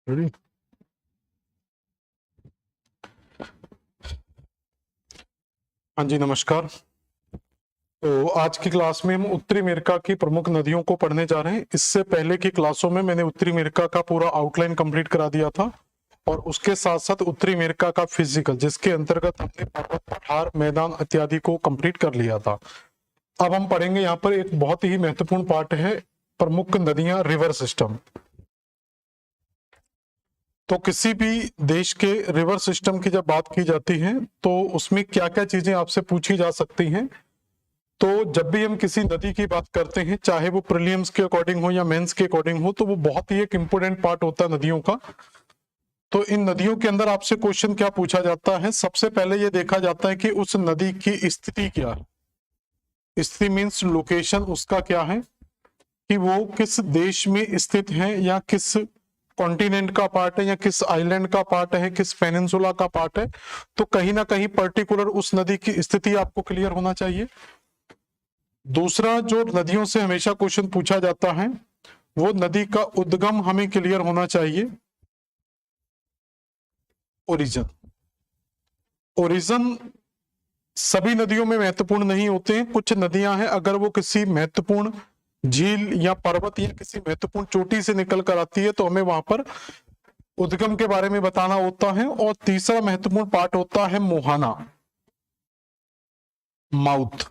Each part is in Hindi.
रेडी। हाँ जी, नमस्कार। तो आज की क्लास में हम उत्तरी अमेरिका की प्रमुख नदियों को पढ़ने जा रहे हैं। इससे पहले की क्लासों में मैंने उत्तरी अमेरिका का पूरा आउटलाइन कंप्लीट करा दिया था और उसके साथ साथ उत्तरी अमेरिका का फिजिकल, जिसके अंतर्गत हमने पर्वत, पठार, मैदान इत्यादि को कंप्लीट कर लिया था। अब हम पढ़ेंगे यहाँ पर एक बहुत ही महत्वपूर्ण पार्ट है, प्रमुख नदियां, रिवर सिस्टम। तो किसी भी देश के रिवर सिस्टम की जब बात की जाती है तो उसमें क्या क्या चीजें आपसे पूछी जा सकती हैं। तो जब भी हम किसी नदी की बात करते हैं, चाहे वो प्रीलिम्स के अकॉर्डिंग हो या मेंस के अकॉर्डिंग हो, तो वो बहुत ही एक इंपॉर्टेंट पार्ट होता है नदियों का। तो इन नदियों के अंदर आपसे क्वेश्चन क्या पूछा जाता है, सबसे पहले ये देखा जाता है कि उस नदी की स्थिति क्या है। स्थिति मीन्स लोकेशन उसका क्या है, कि वो किस देश में स्थित है या किस कॉन्टिनेंट का पार्ट है या किस आइलैंड का पार्ट है, किस पेनिनसुला का पार्ट है। तो कहीं ना कहीं पर्टिकुलर उस नदी की स्थिति आपको क्लियर होना चाहिए। दूसरा, जो नदियों से हमेशा क्वेश्चन पूछा जाता है, वो नदी का उद्गम हमें क्लियर होना चाहिए। ओरिजिन, ओरिजिन सभी नदियों में महत्वपूर्ण नहीं होते हैं। कुछ नदियां हैं, अगर वो किसी महत्वपूर्ण झील या पर्वत या किसी महत्वपूर्ण चोटी से निकल कर आती है तो हमें वहां पर उद्गम के बारे में बताना होता है। और तीसरा महत्वपूर्ण पार्ट होता है मुहाना, माउथ,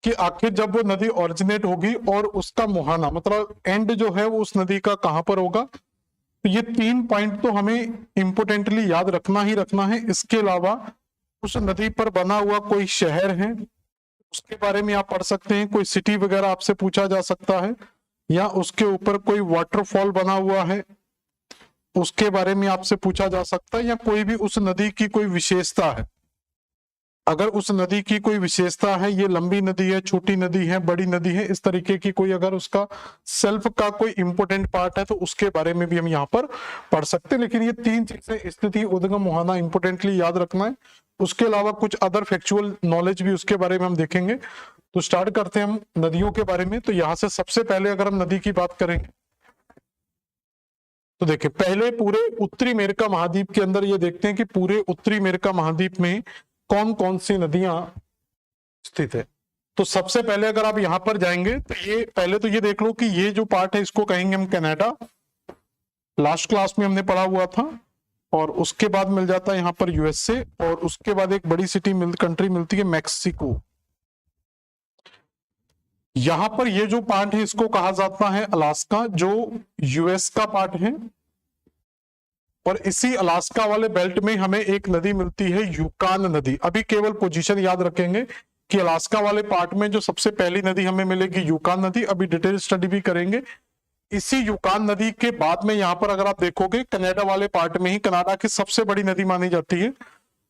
कि आखिर जब वो नदी ओरिजिनेट होगी और उसका मुहाना मतलब एंड जो है वो उस नदी का कहां पर होगा। तो ये 3 पॉइंट तो हमें इंपोर्टेंटली याद रखना ही रखना है। इसके अलावा उस नदी पर बना हुआ कोई शहर है, उसके बारे में आप पढ़ सकते हैं। कोई सिटी वगैरह आपसे पूछा जा सकता है, या उसके ऊपर कोई वाटरफॉल बना हुआ है, उसके बारे में आपसे पूछा जा सकता है। या कोई भी उस नदी की कोई विशेषता है, अगर उस नदी की कोई विशेषता है, ये लंबी नदी है, छोटी नदी है, बड़ी नदी है, इस तरीके की कोई अगर उसका सेल्फ का कोई इंपोर्टेंट पार्ट है तो उसके बारे में भी हम यहाँ पर पढ़ सकते हैं। लेकिन ये 3 चीजें, स्थिति, उद्गम, मुहाना, इंपोर्टेंटली याद रखना है। उसके अलावा कुछ अदर फैक्चुअल नॉलेज भी उसके बारे में हम देखेंगे। तो स्टार्ट करते हैं हम नदियों के बारे में। तो यहाँ से सबसे पहले अगर हम नदी की बात करेंगे तो देखिए, पहले पूरे उत्तरी अमेरिका महाद्वीप के अंदर ये देखते हैं कि पूरे उत्तरी अमेरिका महाद्वीप में कौन कौन सी नदियां स्थित है। तो सबसे पहले अगर आप यहां पर जाएंगे तो ये पहले तो ये देख लो कि ये जो पार्ट है इसको कहेंगे हम कनाडा। लास्ट क्लास में हमने पढ़ा हुआ था। और उसके बाद मिल जाता है यहां पर यूएसए, और उसके बाद एक बड़ी कंट्री मिलती है मैक्सिको। यहां पर ये जो पार्ट है इसको कहा जाता है अलास्का, जो यूएस का पार्ट है। और इसी अलास्का वाले बेल्ट में हमें एक नदी मिलती है, यूकान नदी। अभी केवल पोजीशन याद रखेंगे कि अलास्का वाले पार्ट में जो सबसे पहली नदी हमें मिलेगी यूकान नदी। अभी डिटेल स्टडी भी करेंगे। इसी यूकान नदी के बाद में यहां पर अगर आप देखोगे, कनाडा वाले पार्ट में ही कनाडा की सबसे बड़ी नदी मानी जाती है।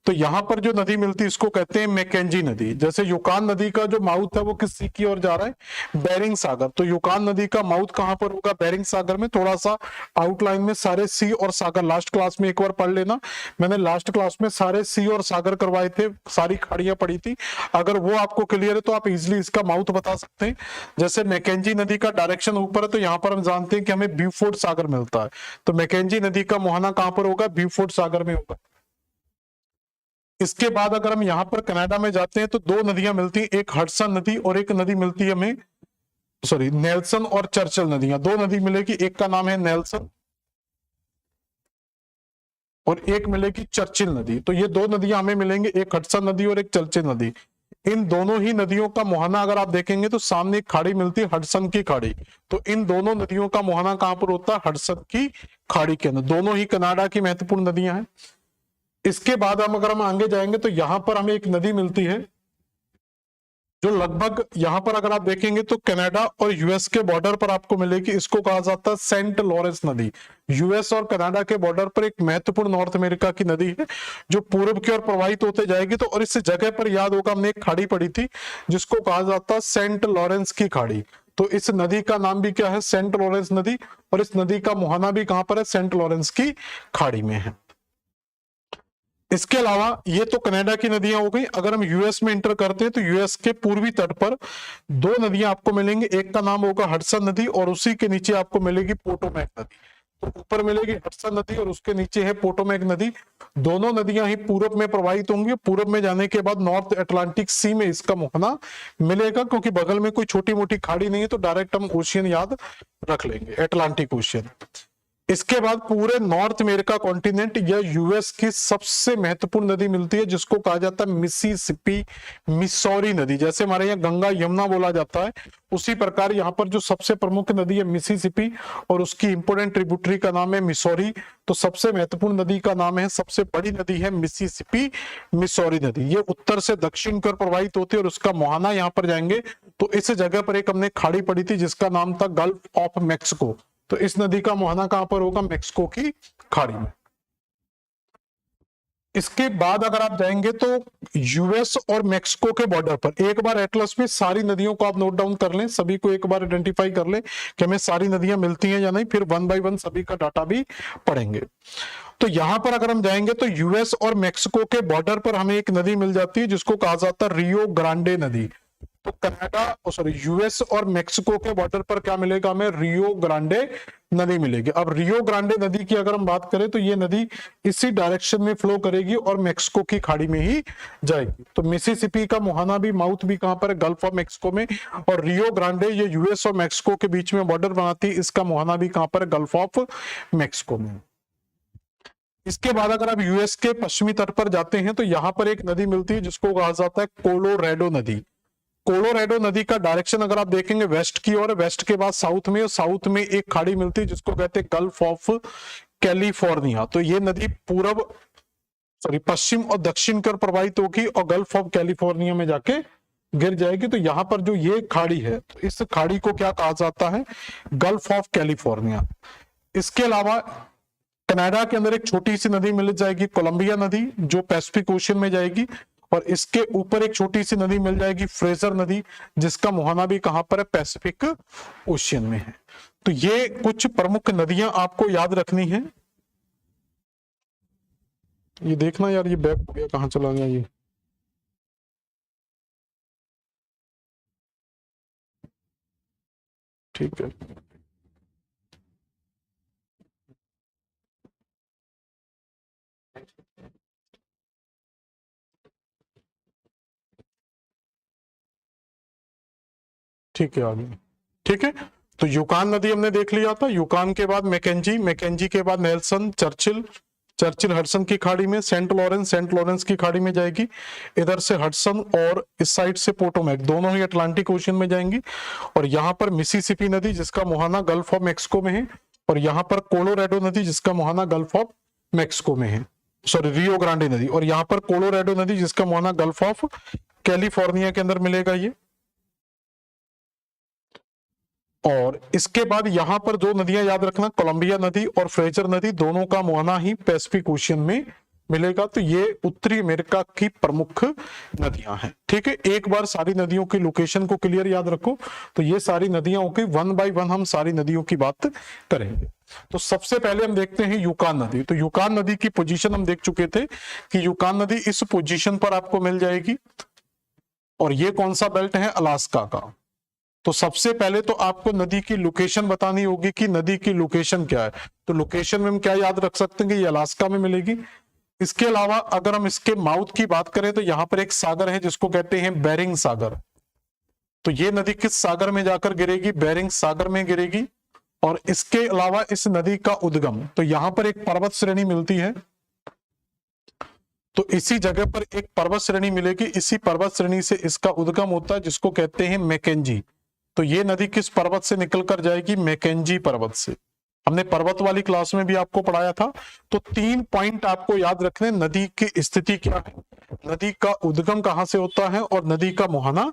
तो यहां पर जो नदी मिलती है इसको कहते हैं मैकेंजी नदी। जैसे यूकान नदी का जो माउथ है वो किस सी की ओर जा रहा है, बेरिंग सागर। तो यूकान नदी का माउथ कहां पर होगा, बेरिंग सागर में। थोड़ा सा आउटलाइन में सारे सी और सागर लास्ट क्लास में एक बार पढ़ लेना। मैंने लास्ट क्लास में सारे सी और सागर करवाए थे, सारी खाड़ियां पड़ी थी। अगर वो आपको क्लियर है तो आप इजिली इसका माउथ बता सकते हैं। जैसे मैकेंजी नदी का डायरेक्शन ऊपर है, तो यहाँ पर हम जानते हैं कि हमें ब्यूफोर्ड सागर मिलता है। तो मैकेंजी नदी का मुहाना कहां पर होगा, ब्यूफोर्ड सागर में होगा। इसके बाद अगर हम यहां पर कनाडा में जाते हैं तो 2 नदियां मिलती हैं, एक हडसन नदी और एक नदी मिलती है हमें, सॉरी, नेल्सन और चर्चिल नदियां। 2 नदी मिलेगी, एक का नाम है नेल्सन और एक मिलेगी चर्चिल नदी। तो ये 2 नदियां हमें मिलेंगी, एक हडसन नदी और एक चर्चिल नदी। इन दोनों ही नदियों का मुहाना अगर आप देखेंगे तो सामने एक खाड़ी मिलती है, हडसन की खाड़ी। तो इन दोनों नदियों का मुहाना कहां पर होता है, हडसन की खाड़ी के अंदर। दोनों ही कनाडा की महत्वपूर्ण नदियां हैं। इसके बाद अगर हम आगे जाएंगे तो यहां पर हमें एक नदी मिलती है जो लगभग यहां पर अगर आप देखेंगे तो कनाडा और यूएस के बॉर्डर पर आपको मिलेगी। इसको कहा जाता है सेंट लॉरेंस नदी। यूएस और कनाडा के बॉर्डर पर एक महत्वपूर्ण नॉर्थ अमेरिका की नदी है जो पूर्व की ओर प्रवाहित होते जाएगी। तो और इस जगह पर याद होगा हमने एक खाड़ी पड़ी थी जिसको कहा जाता है सेंट लॉरेंस की खाड़ी। तो इस नदी का नाम भी क्या है, सेंट लॉरेंस नदी। और इस नदी का मुहाना भी कहां पर है, सेंट लॉरेंस की खाड़ी में है। इसके अलावा ये तो कनाडा की नदियां हो गई। अगर हम यूएस में इंटर करते हैं तो यूएस के पूर्वी तट पर 2 नदियां आपको मिलेंगी, एक का नाम होगा हडसन नदी और उसी के नीचे आपको मिलेगी पोटोमैक नदी। तो ऊपर मिलेगी हडसन नदी और उसके नीचे है पोटोमैक नदी। दोनों नदियां ही पूरब में प्रवाहित होंगी। पूरब में जाने के बाद नॉर्थ अटलांटिक सी में इसका मुहाना मिलेगा, क्योंकि बगल में कोई छोटी मोटी खाड़ी नहीं है, तो डायरेक्ट हम ओशियन याद रख लेंगे, अटलांटिक ओशियन। इसके बाद पूरे नॉर्थ अमेरिका कॉन्टिनेंट या यूएस की सबसे महत्वपूर्ण नदी मिलती है, जिसको कहा जाता है मिसिसिपी मिसौरी नदी। जैसे हमारे यहाँ गंगा यमुना बोला जाता है, उसी प्रकार यहाँ पर जो सबसे प्रमुख नदी है मिसिसिपी, और उसकी इंपोर्टेंट ट्रिब्यूटरी का नाम है मिसौरी। तो सबसे महत्वपूर्ण नदी का नाम है, सबसे बड़ी नदी है मिसिसिपी मिसौरी नदी। ये उत्तर से दक्षिण की ओर प्रवाहित होती है और उसका मुहाना यहाँ पर जाएंगे तो इस जगह पर एक हमने खाड़ी पड़ी थी जिसका नाम था गल्फ ऑफ मैक्सिको। तो इस नदी का मुहाना कहां पर होगा? मैक्सिको की खाड़ी में। इसके बाद अगर आप जाएंगे तो यूएस और मैक्सिको के बॉर्डर पर, एक बार एटलस में सारी नदियों को आप नोट डाउन कर लें, सभी को एक बार आइडेंटिफाई कर लें कि हमें सारी नदियां मिलती हैं या नहीं, फिर वन बाय वन सभी का डाटा भी पढ़ेंगे। तो यहां पर अगर हम जाएंगे तो यूएस और मैक्सिको के बॉर्डर पर हमें एक नदी मिल जाती है जिसको कहा जाता है रियो ग्रांडे नदी। तो कनाडा यूएस और मैक्सिको के बॉर्डर पर क्या मिलेगा हमें? रियो ग्रांडे नदी मिलेगी। अब रियो ग्रांडे नदी की अगर हम बात करें तो ये नदी इसी डायरेक्शन में फ्लो करेगी और मैक्सिको की खाड़ी में ही जाएगी। तो मिसिसिपी का मुहाना भी, माउथ भी कहां पर है? गल्फ ऑफ मैक्सिको में। और रियो ग्रांडे ये यूएस और मैक्सिको के बीच में बॉर्डर बनाती है, इसका मुहाना भी कहां पर है? गल्फ ऑफ मैक्सिको में। इसके बाद अगर आप यूएस के पश्चिमी तट पर जाते हैं तो यहां पर एक नदी मिलती है जिसको कहा जाता है कोलोराडो नदी। कोलोराडो नदी का डायरेक्शन अगर आप देखेंगे वेस्ट की ओर, वेस्ट के बाद साउथ में, और साउथ में एक खाड़ी मिलती है जिसको कहते हैं गल्फ ऑफ कैलिफोर्निया। तो ये नदी पश्चिम और दक्षिण कर प्रवाहित होगी और गल्फ ऑफ कैलिफोर्निया में जाके गिर जाएगी। तो यहां पर जो ये खाड़ी है, तो इस खाड़ी को क्या कहा जाता है? Gulf of California. इसके अलावा कनाडा के अंदर एक छोटी सी नदी मिल जाएगी, कोलंबिया नदी, जो पैसिफिक ओशियन में जाएगी। और इसके ऊपर एक छोटी सी नदी मिल जाएगी फ्रेजर नदी, जिसका मुहाना भी कहां पर है? पैसिफिक ओशियन में है। तो ये कुछ प्रमुख नदियां आपको याद रखनी है। ये देखना यार, ये बैक हो गया, कहां चला गया ये? ठीक है, ठीक है, आगे। ठीक है, तो यूकान नदी हमने देख लिया था। यूकान के बाद मैकेंजी, मैकेंजी के बाद नेल्सन, चर्चिल, चर्चिल हडसन की खाड़ी में, सेंट लॉरेंस, सेंट लॉरेंस की खाड़ी में जाएगी। इधर से हडसन और इस साइड से पोटोमैक, दोनों ही अटलांटिक ओशियन में जाएंगी। और यहाँ पर मिसिसिपी नदी जिसका मुहाना गल्फ ऑफ मैक्सिको में है, और यहाँ पर कोलोराडो नदी जिसका मुहाना गल्फ ऑफ मैक्सिको में है, रियो ग्रांडे नदी। और यहाँ पर कोलोराडो नदी जिसका मुहाना गल्फ ऑफ कैलिफोर्निया के अंदर मिलेगा ये। और इसके बाद यहां पर दो नदियां याद रखना, कोलंबिया नदी और फ्रेजर नदी, दोनों का मुहाना ही पैसिफिक ओशियन में मिलेगा। तो ये उत्तरी अमेरिका की प्रमुख नदियां हैं। ठीक है, एक बार सारी नदियों की लोकेशन को क्लियर याद रखो। तो ये सारी नदियां होगी, वन बाय वन हम सारी नदियों की बात करेंगे। तो सबसे पहले हम देखते हैं यूकान नदी। तो यूकान नदी की पोजीशन हम देख चुके थे कि यूकान नदी इस पोजीशन पर आपको मिल जाएगी। और ये कौन सा बेल्ट है? अलास्का का। तो सबसे पहले तो आपको नदी की लोकेशन बतानी होगी कि नदी की लोकेशन क्या है। तो लोकेशन में हम क्या याद रख सकते हैं कि ये अलास्का में मिलेगी। इसके अलावा अगर हम इसके माउथ की बात करें तो यहां पर एक सागर है जिसको कहते हैं बेरिंग सागर। तो ये नदी किस सागर में जाकर गिरेगी? बेरिंग सागर में गिरेगी। और इसके अलावा इस नदी का उद्गम, तो यहां पर एक पर्वत श्रेणी मिलती है, तो इसी जगह पर एक पर्वत श्रेणी मिलेगी, इसी पर्वत श्रेणी से इसका उद्गम होता है जिसको कहते हैं मैकेंजी। तो ये नदी किस पर्वत से निकलकर जाएगी? मैकेंजी पर्वत से। हमने पर्वत वाली क्लास में भी आपको पढ़ाया था। तो 3 पॉइंट आपको याद रखने, नदी की स्थिति क्या है, नदी का उद्गम कहां से होता है और नदी का मुहाना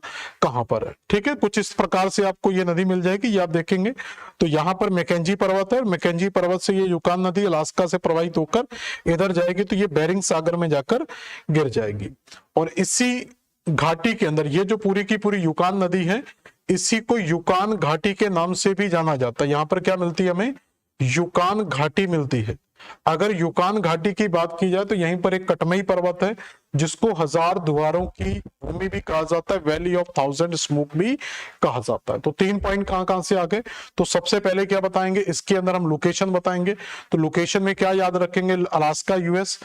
कहां पर है। ठीक है, कुछ इस प्रकार से आपको ये नदी मिल जाएगी, ये आप देखेंगे। तो यहाँ पर मैकेंजी पर्वत है, मैकेंजी पर्वत से ये यूकान नदी अलास्का से प्रवाहित होकर इधर जाएगी, तो ये बेरिंग सागर में जाकर गिर जाएगी। और इसी घाटी के अंदर ये जो पूरी की पूरी यूकान नदी है, इसी को यूकान घाटी के नाम से भी जाना जाता है। यहां पर क्या मिलती है हमें? यूकान घाटी मिलती है। अगर यूकान घाटी की बात की जाए तो यहीं पर एक कटमई पर्वत है जिसको 1000 द्वारों की भूमि भी कहा जाता है, वैली ऑफ 1000 स्मोक भी कहा जाता है। तो 3 पॉइंट कहां कहां से आ गए? तो सबसे पहले क्या बताएंगे, इसके अंदर हम लोकेशन बताएंगे। तो लोकेशन में क्या याद रखेंगे? Alaska, US.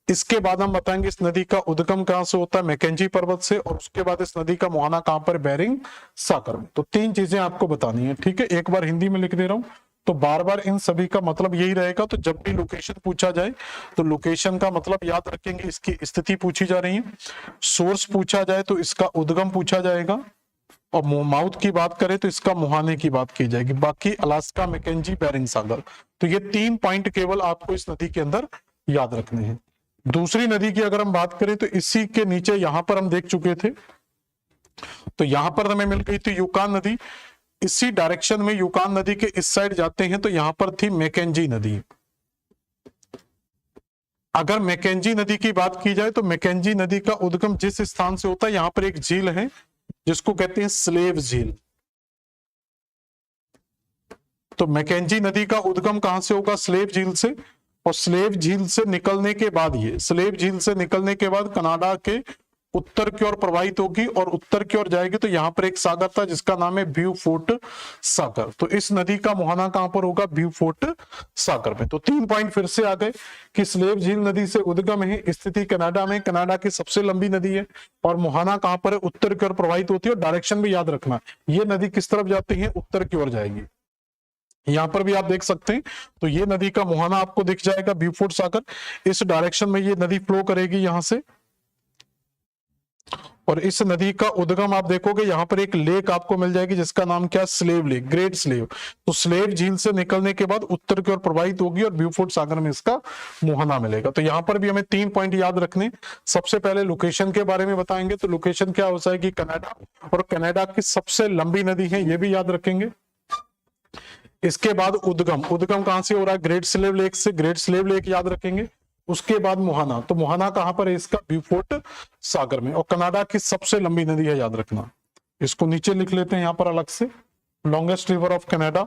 इसके बाद हम बताएंगे इस नदी का उद्गम कहां से होता है, मैकेंजी पर्वत से। और उसके बाद इस नदी का मुहाना कहां पर, बेरिंग सागर में। तो 3 चीजें आपको बतानी है, ठीक है। एक बार हिंदी में लिख दे रहा हूं, तो बार बार इन सभी का मतलब यही रहेगा। तो जब भी लोकेशन पूछा जाए तो लोकेशन का मतलब याद रखेंगे, इसकी स्थिति पूछी जा रही है। सोर्स पूछा जाए तो इसका उद्गम पूछा जाएगा, और माउथ की बात करें तो इसका मुहाने की बात की जाएगी। बाकी अलास्का, मैकेंजी, बेरिंग सागर। तो ये 3 पॉइंट केवल आपको इस नदी के अंदर याद रखने हैं। दूसरी नदी की अगर हम बात करें तो इसी के नीचे यहां पर हम देख चुके थे, तो यहां पर हमें मिल गई थी यूकान नदी। इसी डायरेक्शन में यूकान नदी के इस साइड जाते हैं तो यहां पर थी मैकेंजी नदी। अगर मैकेंजी नदी की बात की जाए तो मैकेंजी नदी का उद्गम जिस स्थान से होता है, यहां पर एक झील है जिसको कहते हैं स्लेव झील। तो मैकेंजी नदी का उद्गम कहां से होगा? स्लेव झील से। और स्लेव झील से निकलने के बाद, ये स्लेव झील से निकलने के बाद कनाडा के उत्तर की ओर प्रवाहित होगी और उत्तर की ओर जाएगी। तो यहां पर एक सागर था जिसका नाम है ब्यूफोर्ट सागर। तो इस नदी का मुहाना कहां पर होगा? ब्यूफोर्ट सागर में। तो 3 पॉइंट फिर से आ गए कि स्लेव झील नदी से उद्गम है, स्थिति कनाडा में, कनाडा की सबसे लंबी नदी है। और मुहाना कहां पर है? उत्तर की ओर प्रवाहित होती है। और डायरेक्शन भी याद रखना, ये नदी किस तरफ जाती है? उत्तर की ओर जाएगी। यहां पर भी आप देख सकते हैं, तो ये नदी का मुहाना आपको दिख जाएगा, ब्यूफोर्ट सागर। इस डायरेक्शन में ये नदी फ्लो करेगी यहां से। और इस नदी का उद्गम आप देखोगे यहां पर एक लेक आपको मिल जाएगी जिसका नाम क्या? Slave lake, great slave. तो स्लेव झील से निकलने के बाद उत्तर की ओर प्रवाहित होगी और ब्यूफोर्ट सागर में इसका मुहाना मिलेगा। तो यहां पर भी हमें 3 पॉइंट याद रखने। सबसे पहले लोकेशन के बारे में बताएंगे, तो लोकेशन क्या हो जाएगी? कनाडा। और कनाडा की सबसे लंबी नदी है, ये भी याद रखेंगे। इसके बाद उद्गम, उद्गम कहां से हो रहा है? ग्रेट स्लेव लेक से, ग्रेट स्लेव लेक याद रखेंगे। उसके बाद मुहाना, तो मुहाना कहां पर है इसका? ब्यूफोर्ट सागर में। और कनाडा की सबसे लंबी नदी है, याद रखना। इसको नीचे लिख लेते हैं यहां पर अलग से, longest river of Canada,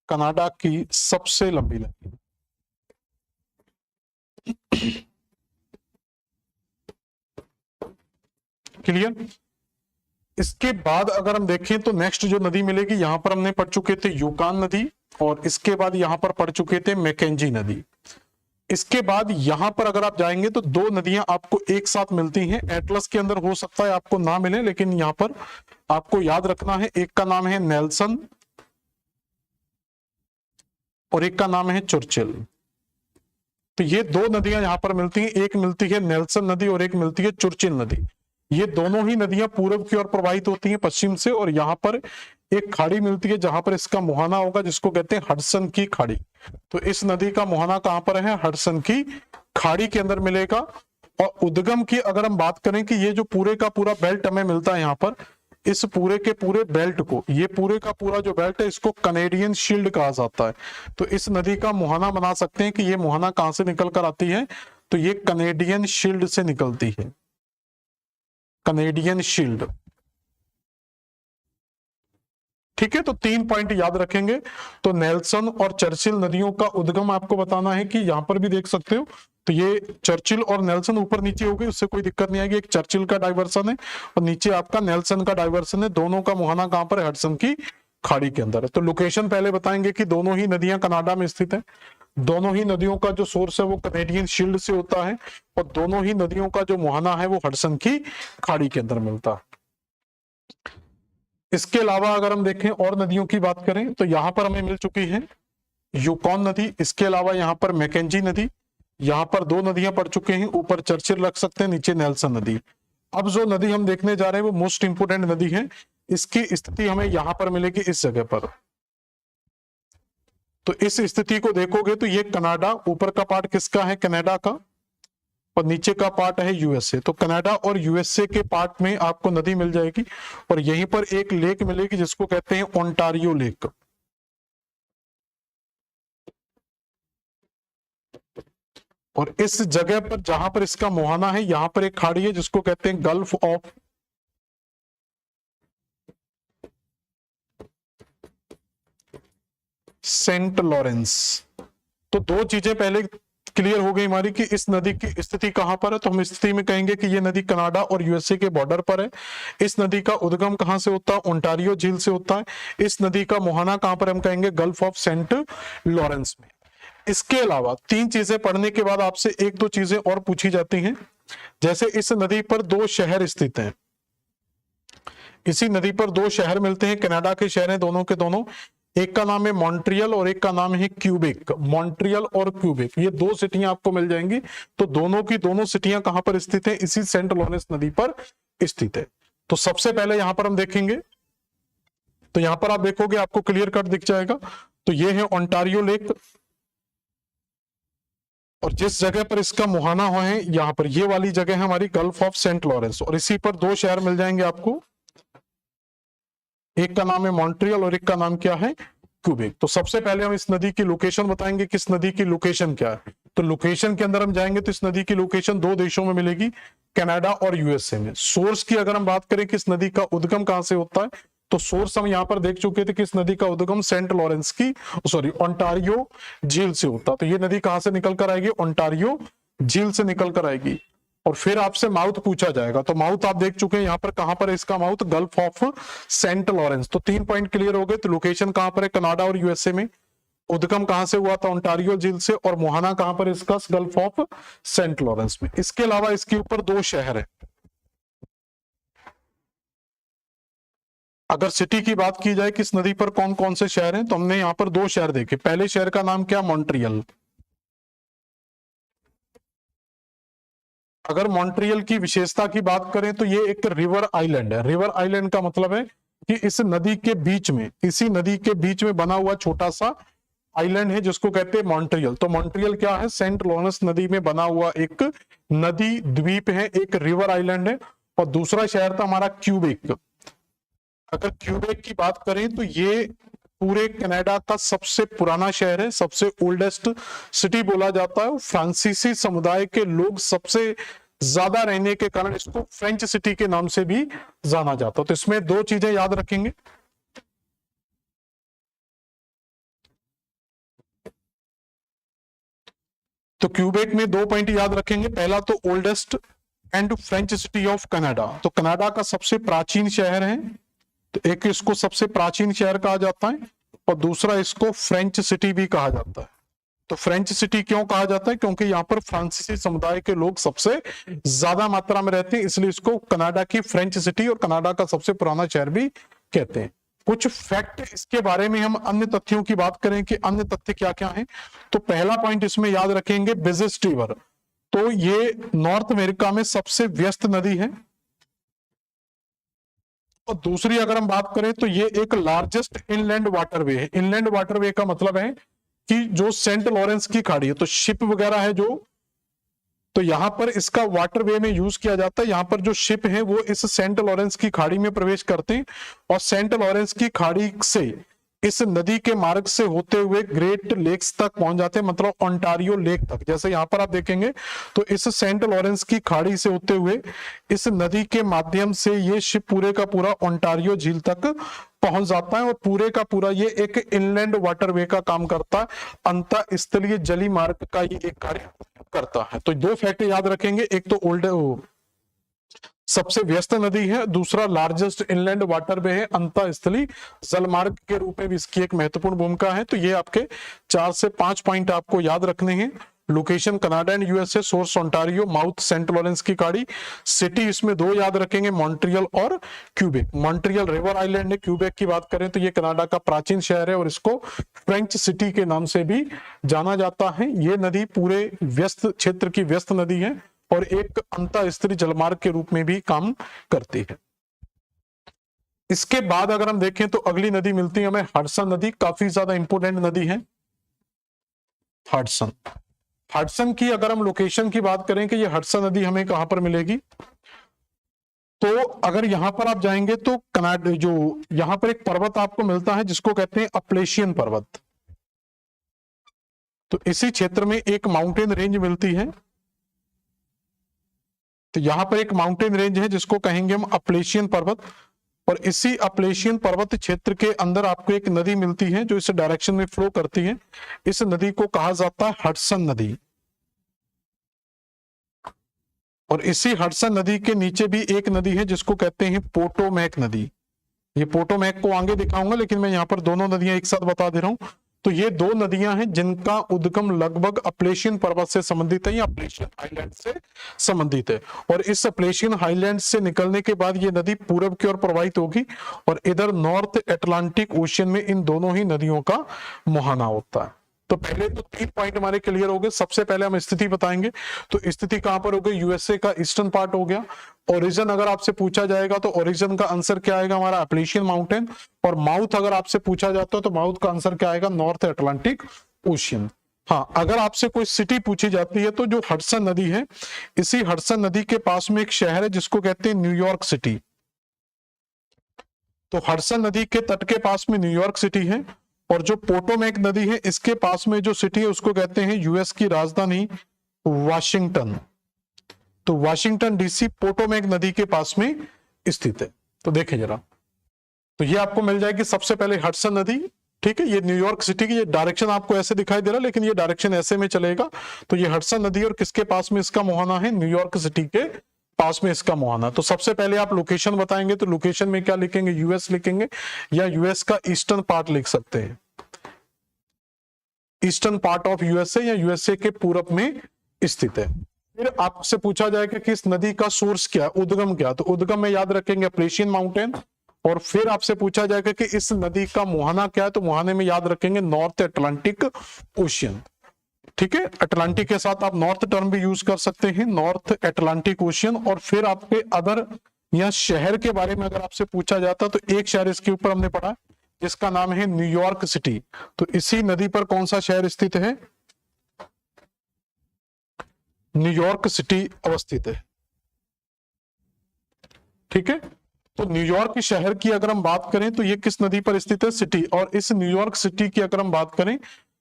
Canada की सबसे लंबी नदी। क्लियर? इसके बाद अगर हम देखें तो नेक्स्ट जो नदी मिलेगी, यहां पर हमने पढ़ चुके थे यूकान नदी, और इसके बाद यहां पर पढ़ चुके थे मैकेंजी नदी। इसके बाद यहां पर अगर आप जाएंगे तो 2 नदियां आपको एक साथ मिलती हैं। एटलस के अंदर हो सकता है आपको ना मिले, लेकिन यहां पर आपको याद रखना है, एक का नाम है नेल्सन और एक का नाम है चर्चिल। तो ये 2 नदियां यहां पर मिलती हैं, एक मिलती है नेल्सन नदी और एक मिलती है चर्चिल नदी। ये दोनों ही नदियां पूर्व की ओर प्रवाहित होती हैं पश्चिम से, और यहां पर एक खाड़ी मिलती है जहां पर इसका मुहाना होगा, जिसको कहते हैं हडसन की खाड़ी। तो इस नदी का मुहाना कहां पर है? हडसन की खाड़ी के अंदर मिलेगा। और उद्गम की अगर हम बात करें कि ये जो पूरे का पूरा बेल्ट हमें मिलता है यहां पर, इस पूरे के पूरे बेल्ट को, ये पूरे का पूरा जो बेल्ट है, इसको कनेडियन शील्ड कहा जाता है। तो इस नदी का मुहाना बना सकते हैं कि ये मुहाना कहां से निकल कर आती है? तो ये कनेडियन शील्ड से निकलती है, कनेडियन शील्ड। ठीक है, तो 3 पॉइंट याद रखेंगे। तो नेल्सन और चर्चिल नदियों का उद्गम आपको बताना है कि यहां पर भी देख सकते हो, तो ये चर्चिल और नेल्सन ऊपर नीचे हो गई, उससे कोई दिक्कत नहीं आएगी। एक चर्चिल का डाइवर्सन है और नीचे आपका नेल्सन का डाइवर्सन है। दोनों का मुहाना कहां पर है? हडसन की खाड़ी के अंदर है। तो लोकेशन पहले बताएंगे कि दोनों ही नदियां कनाडा में स्थित है। दोनों ही नदियों का जो सोर्स है वो कनेडियन शील्ड से होता है, और दोनों ही नदियों का जो मुहाना है वो हडसन की खाड़ी के अंदर मिलता है। इसके अलावा अगर हम देखें और नदियों की बात करें तो यहां पर हमें मिल चुकी है यूकॉन नदी। इसके अलावा यहां पर मैकेंजी नदी, यहां पर 2 नदियां पड़ चुके हैं, ऊपर चर्चिल रख सकते हैं, नीचे नेल्सन नदी। अब जो नदी हम देखने जा रहे हैं वो मोस्ट इंपोर्टेंट नदी है। इसकी स्थिति हमें यहां पर मिलेगी, इस जगह पर। तो इस स्थिति को देखोगे तो ये कनाडा, ऊपर का पार्ट किसका है? कनाडा का, और नीचे का पार्ट है यूएसए। तो कनाडा और यूएसए के पार्ट में आपको नदी मिल जाएगी, और यहीं पर एक लेक मिलेगी जिसको कहते हैं ओंटारियो लेक। और इस जगह पर जहां पर इसका मुहाना है, यहां पर एक खाड़ी है जिसको कहते हैं गल्फ ऑफ सेंट लॉरेंस। तो दो चीजें पहले क्लियर हो गई हमारी कि इस नदी की स्थिति कहां पर है, तो हम स्थिति में कहेंगे कि ये नदी कनाडा और यूएसए के बॉर्डर पर है। इस नदी का उद्गम कहां से होता है, ओंटारियो झील से होता है। इस नदी का मुहाना कहां पर, हम कहेंगे गल्फ ऑफ सेंट लॉरेंस में। इसके अलावा तीन चीजें पढ़ने के बाद आपसे एक दो चीजें और पूछी जाती हैं, जैसे इस नदी पर दो शहर स्थित हैं, इसी नदी पर दो शहर मिलते हैं, कनाडा के शहर हैं दोनों के दोनों, एक का नाम है मॉन्ट्रियल और एक का नाम है क्यूबेक। मॉन्ट्रियल और क्यूबेक ये दो सिटियां आपको मिल जाएंगी। तो दोनों की दोनों सिटियां कहां पर स्थित है, इसी सेंट लॉरेंस नदी पर स्थित है। तो सबसे पहले यहां पर हम देखेंगे, तो यहां पर आप देखोगे आपको क्लियर कट दिख जाएगा। तो ये है ओंटारियो लेक, और जिस जगह पर इसका मुहाना हुआ है यहां पर ये वाली जगह है हमारी गल्फ ऑफ सेंट लॉरेंस, और इसी पर दो शहर मिल जाएंगे आपको, एक का नाम है मॉन्ट्रियल और एक का नाम क्या है, क्यूबेक। तो सबसे पहले हम इस नदी की लोकेशन बताएंगे, किस नदी की लोकेशन क्या है। तो लोकेशन के अंदर हम जाएंगे तो इस नदी की लोकेशन दो देशों में मिलेगी, कनाडा और यूएसए में। सोर्स की अगर हम बात करें किस नदी का उद्गम कहां से होता है, तो सोर्स हम यहां पर देख चुके थे किस नदी का उद्गम सेंट लॉरेंस की ओंटारियो झील से होता। तो ये नदी कहां से निकल कर आएगी, ओंटारियो झील से निकल कर आएगी। और फिर आपसे माउथ पूछा जाएगा, तो माउथ आप देख चुके हैं यहां पर, कहां पर है इसका mouth, gulf of Saint Lawrence. तो 3 पॉइंट क्लियर हो गए। तो लोकेशन कहां पर है, कनाडा और यूएसए में, उद्गम कहां से हुआ था, ओंटारियो झील से, और मुहाना कहां पर इसका, गल्फ ऑफ सेंट लॉरेंस में। इसके अलावा इसके ऊपर दो शहर है। अगर सिटी की बात की जाए किस नदी पर कौन कौन से शहर हैं, तो हमने यहां पर दो शहर देखे। पहले शहर का नाम क्या, मॉन्ट्रियल। अगर मॉन्ट्रियल की विशेषता की बात करें तो ये एक रिवर आइलैंड है। रिवर आइलैंड का मतलब है कि इस नदी के बीच में, इसी नदी के बीच में बना हुआ छोटा सा आइलैंड है जिसको कहते हैं मॉन्ट्रियल। तो मॉन्ट्रियल क्या है, सेंट लॉरेंस नदी में बना हुआ एक नदी द्वीप है, एक रिवर आइलैंड है। और दूसरा शहर था हमारा क्यूबेक। अगर क्यूबेक की बात करें तो ये पूरे कनाडा का सबसे पुराना शहर है, सबसे ओल्डेस्ट सिटी बोला जाता है। फ्रांसीसी समुदाय के लोग सबसे ज्यादा रहने के कारण इसको फ्रेंच सिटी के नाम से भी जाना जाता है। तो इसमें दो चीजें याद रखेंगे, तो क्यूबेक में दो पॉइंट याद रखेंगे। पहला तो oldest and French city of Canada, तो कनाडा का सबसे प्राचीन शहर है। तो एक इसको सबसे प्राचीन शहर कहा जाता है, और दूसरा इसको फ्रेंच सिटी भी कहा जाता है। तो फ्रेंच सिटी क्यों कहा जाता है, क्योंकि यहाँ पर फ्रांसीसी समुदाय के लोग सबसे ज्यादा मात्रा में रहते हैं, इसलिए इसको कनाडा की फ्रेंच सिटी और कनाडा का सबसे पुराना शहर भी कहते हैं। कुछ फैक्ट इसके बारे में हम अन्य तथ्यों की बात करें कि अन्य तथ्य क्या क्या हैं, तो पहला पॉइंट इसमें याद रखेंगे, बिजेस्ट रिवर। तो ये नॉर्थ अमेरिका में सबसे व्यस्त नदी है। और दूसरी अगर हम बात करें तो ये एक लार्जेस्ट इनलैंड वाटरवे है। इनलैंड वाटरवे का मतलब है कि जो सेंट लॉरेंस की खाड़ी है, तो शिप वगैरह है जो, तो यहां पर इसका वाटरवे में यूज किया जाता है। यहां पर जो शिप है वो इस सेंट लॉरेंस की खाड़ी में प्रवेश करते हैं, और सेंट लॉरेंस की खाड़ी से इस नदी के मार्ग से होते हुए ग्रेट लेक्स तक पहुंच जाते हैं, मतलब ओंटारियो लेक तक। जैसे यहां पर आप देखेंगे तो इस सेंट लॉरेंस की खाड़ी से होते हुए इस नदी के माध्यम से ये शिप पूरे का पूरा ओंटारियो झील तक पहुंच जाता है, और पूरे का पूरा ये एक इनलैंड वाटरवे का काम करता है, अंतःस्थलीय जली मार्ग का ये एक कार्य करता है। तो दो फैक्ट याद रखेंगे, एक तो ओल्ड सबसे व्यस्त नदी है, दूसरा लार्जेस्ट इनलैंड वाटरवे है, अंतःस्थलीय जलमार्ग के रूप में भी इसकी एक महत्वपूर्ण भूमिका है। तो ये आपके 4 से 5 पॉइंट आपको याद रखने हैं। Location Canada and USA, source Ontario, mouth Saint Lawrence की खाड़ी, सिटी इसमें दो याद रखेंगे, मॉन्ट्रियल और क्यूबेक। मॉन्ट्रियल रिवर आइलैंड है, क्यूबेक की बात करें तो ये कनाडा का प्राचीन शहर है और इसको फ्रेंच सिटी के नाम से भी जाना जाता है। ये नदी पूरे व्यस्त क्षेत्र की व्यस्त नदी है और एक अंतःस्थलीय जलमार्ग के रूप में भी काम करती है। इसके बाद अगर हम देखें तो अगली नदी मिलती है हमें हडसन नदी, काफी ज्यादा इंपोर्टेंट नदी है हडसन। हडसन की अगर हम लोकेशन की बात करें कि ये हडसन नदी हमें कहां पर मिलेगी, तो अगर यहां पर आप जाएंगे तो कनाडा, जो यहां पर एक पर्वत आपको मिलता है जिसको कहते हैं अपलेशियन पर्वत। तो इसी क्षेत्र में एक माउंटेन रेंज मिलती है, तो यहां पर एक माउंटेन रेंज है जिसको कहेंगे हम अपलेशियन पर्वत। और इसी अपलेशियन पर्वत क्षेत्र के अंदर आपको एक नदी मिलती है जो इस डायरेक्शन में फ्लो करती है। इस नदी को कहा जाता है हडसन नदी। और इसी हडसन नदी के नीचे भी एक नदी है जिसको कहते हैं पोटोमैक नदी। ये पोटोमैक को आगे दिखाऊंगा, लेकिन मैं यहाँ पर दोनों नदियां एक साथ बता दे रहा हूं। तो ये दो नदियां हैं जिनका उद्गम लगभग अपलेशियन पर्वत से संबंधित है या अपलेशियन हाईलैंड से संबंधित है। और इस अपलेशियन हाईलैंड से निकलने के बाद ये नदी पूरब की ओर प्रवाहित होगी और इधर नॉर्थ अटलांटिक ओशियन में इन दोनों ही नदियों का मुहाना होता है। तो पहले तो 3 पॉइंट हमारे क्लियर हो गए। सबसे पहले हम स्थिति बताएंगे। तो स्थिति कहां पर हो गई? यूएसए का ईस्टर्न पार्ट हो गया। ओरिजिन अगर आपसे पूछा जाएगा तो ओरिजिन का आंसर क्या आएगा? हमारा अपलेशियन माउंटेन। और माउथ अगर आपसे पूछा जाता है तो माउथ का आंसर क्या आएगा? North Atlantic ocean. हाँ, अगर आपसे कोई सिटी पूछी जाती है तो जो हडसन नदी है, इसी हडसन नदी के पास में एक शहर है जिसको कहते हैं न्यूयॉर्क सिटी। तो हडसन नदी के तट के पास में न्यूयॉर्क सिटी है। और जो पोटोमैक नदी है इसके पास में जो सिटी है उसको कहते हैं यूएस की राजधानी वाशिंगटन। तो वाशिंगटन डीसी पोटोमैक नदी के पास में स्थित है। तो देखें जरा, तो ये आपको मिल जाएगी सबसे पहले हडसन नदी। ठीक है, ये न्यूयॉर्क सिटी की, ये डायरेक्शन आपको ऐसे दिखाई दे रहा है लेकिन ये डायरेक्शन ऐसे में चलेगा। तो ये हडसन नदी और किसके पास में इसका मुहाना है? न्यूयॉर्क सिटी के पास में इसका मुहाना। तो सबसे पहले आप लोकेशन बताएंगे, तो लोकेशन में क्या लिखेंगे? यूएस लिखेंगे या यूएस का ईस्टर्न पार्ट लिख सकते हैं, ईस्टर्न पार्ट ऑफ यूएसए या यूएसए के पूरब में स्थित है। फिर आपसे पूछा जाएगा कि इस नदी का सोर्स क्या, उद्गम क्या? तो उद्गम में याद रखेंगे अपलेशियन माउंटेन। और फिर आपसे पूछा जाएगा कि इस नदी का मुहाना क्या है, तो मुहाने में याद रखेंगे नॉर्थ अटलांटिक ओशियन। ठीक है, अटलांटिक के साथ आप नॉर्थ टर्म भी यूज कर सकते हैं, नॉर्थ अटलांटिक ओशियन। और फिर आपके अदर या शहर के बारे में अगर आपसे पूछा जाता तो एक शहर इसके ऊपर हमने पढ़ा जिसका नाम है न्यूयॉर्क सिटी। तो इसी नदी पर कौन सा शहर स्थित है? न्यूयॉर्क सिटी अवस्थित है। ठीक है, तो न्यूयॉर्क शहर की अगर हम बात करें तो ये किस नदी पर स्थित है? सिटी। और इस न्यूयॉर्क सिटी की अगर हम बात करें,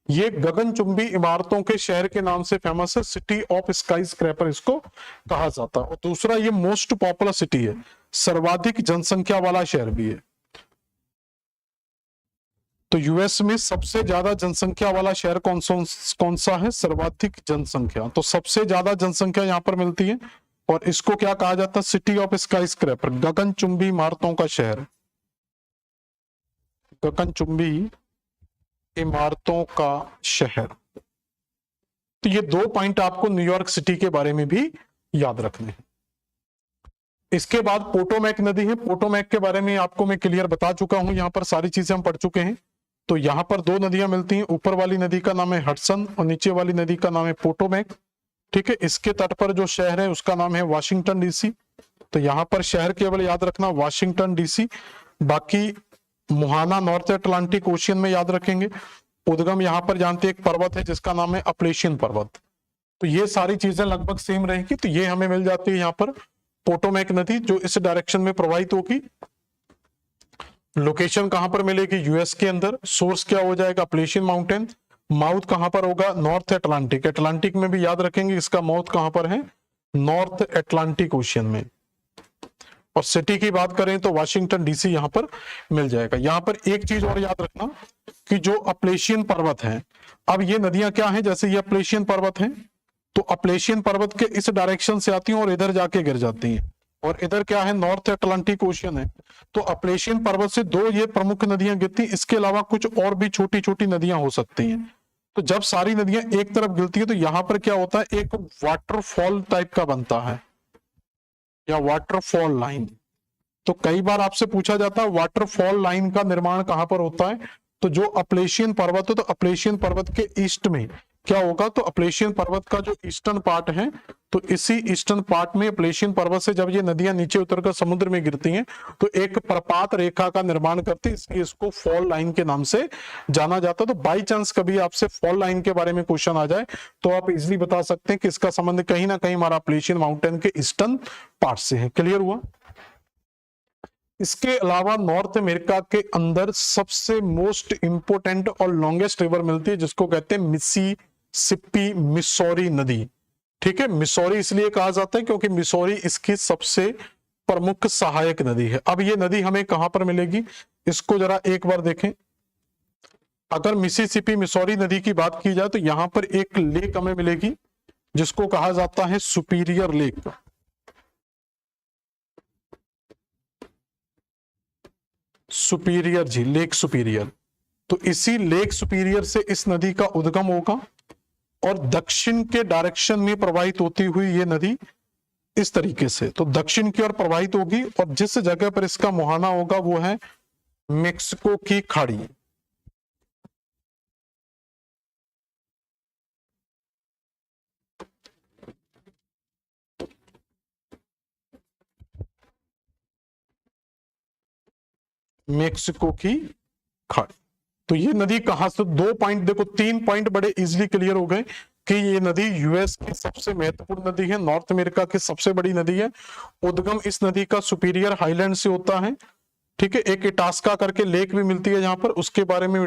ये गगनचुंबी इमारतों के शहर के नाम से फेमस है, सिटी ऑफ स्काई स्क्रैपर इसको कहा जाता है। और दूसरा, ये मोस्ट पॉपुलर सिटी है, सर्वाधिक जनसंख्या वाला शहर भी है। तो यूएस में सबसे ज्यादा जनसंख्या वाला शहर कौन सा है? सर्वाधिक जनसंख्या। तो सबसे ज्यादा जनसंख्या यहां पर मिलती है और इसको क्या कहा जाता है? सिटी ऑफ स्काई स्क्रैपर, गगनचुंबी इमारतों का शहर, गगनचुंबी इमारतों का शहर। तो ये 2 पॉइंट आपको न्यूयॉर्क सिटी के बारे में भी याद रखने हैं। इसके बाद पोटोमैक नदी है। पोटोमैक के बारे में आपको मैं क्लियर बता चुका हूं, यहां पर सारी चीजें हम पढ़ चुके हैं। तो यहां पर 2 नदियां मिलती हैं, ऊपर वाली नदी का नाम है हडसन और नीचे वाली नदी का नाम है पोटोमैक। ठीक है, इसके तट पर जो शहर है उसका नाम है वाशिंगटन डीसी। तो यहां पर शहर केवल याद रखना वाशिंगटन डीसी, बाकी मुहाना नॉर्थ अटलांटिक ओशियन में याद रखेंगे। उद्गम यहां पर जानते एक पर्वत है जिसका नाम है अपलेशियन पर्वत। तो ये सारी चीजें लगभग सेम रहेगी। तो ये हमें मिल जाती है यहाँ पर पोटोमैक नदी जो इस डायरेक्शन में प्रवाहित होगी। लोकेशन कहां पर मिलेगी? यूएस के अंदर। सोर्स क्या हो जाएगा? Appalachian mountain. माउथ कहां पर होगा? North Atlantic. अटलांटिक में भी याद रखेंगे इसका माउथ कहां पर है? नॉर्थ अटलांटिक ओशियन में। और सिटी की बात करें तो वाशिंगटन डीसी यहां पर मिल जाएगा। यहां पर एक चीज और याद रखना कि जो अपलेशियन पर्वत है, अब ये नदियां क्या हैं? जैसे ये अपलेशियन पर्वत है तो अपलेशियन पर्वत के इस डायरेक्शन से आती हैं और इधर जाके गिर जाती हैं। और इधर क्या है? नॉर्थ अटलांटिक ओशियन है। तो अपलेशियन पर्वत से 2 ये प्रमुख नदियां गिरती, इसके अलावा कुछ और भी छोटी छोटी नदियां हो सकती हैं। तो जब सारी नदियां एक तरफ गिरती है तो यहां पर क्या होता है? एक वाटरफॉल टाइप का बनता है या वाटरफॉल लाइन। तो कई बार आपसे पूछा जाता है वाटरफॉल लाइन का निर्माण कहां पर होता है? तो जो अपलेशियन पर्वत है, तो अपलेशियन पर्वत के ईस्ट में क्या होगा? तो अपलेशियन पर्वत का जो ईस्टर्न पार्ट है, तो इसी ईस्टर्न पार्ट में अपलेशियन पर्वत से जब ये नदियां नीचे उतरकर समुद्र में गिरती हैं तो एक प्रपात रेखा का निर्माण करती है, इसलिए इसको फॉल लाइन के नाम से जाना जाता है। तो बाई चांस कभी आपसे फॉल लाइन के बारे में क्वेश्चन आ जाए तो आप इजिली बता सकते हैं कि इसका संबंध कहीं ना कहीं हमारा अपलेशियन माउंटेन के ईस्टर्न पार्ट से है। क्लियर हुआ? इसके अलावा नॉर्थ अमेरिका के अंदर सबसे मोस्ट इंपोर्टेंट और लॉन्गेस्ट रिवर मिलती है जिसको कहते हैं मिसिसिपी, मिसौरी नदी। ठीक है, मिसौरी इसलिए कहा जाता है क्योंकि मिसौरी इसकी सबसे प्रमुख सहायक नदी है। अब ये नदी हमें कहां पर मिलेगी, इसको जरा एक बार देखें। अगर मिसिसिपी मिसौरी नदी की बात की जाए तो यहां पर एक लेक हमें मिलेगी जिसको कहा जाता है सुपीरियर लेक। सुपीरियर झील, लेक सुपीरियर। तो इसी लेक सुपीरियर से इस नदी का उद्गम होगा और दक्षिण के डायरेक्शन में प्रवाहित होती हुई ये नदी इस तरीके से तो दक्षिण की ओर प्रवाहित होगी और जिस जगह पर इसका मुहाना होगा वो है मेक्सिको की खाड़ी। मेक्सिको की खाड़ी। तो ये नदी कहां से, 2 पॉइंट देखो, 3 पॉइंट बड़े इजीली क्लियर हो गए कि ये नदी यूएस की सबसे महत्वपूर्ण नदी है, नॉर्थ अमेरिका की सबसे बड़ी नदी है। उद्गम इस नदी का सुपीरियर हाईलैंड से होता है, ठीक है। एक इटास्का करके लेक भी मिलती है जहां पर, उसके बारे में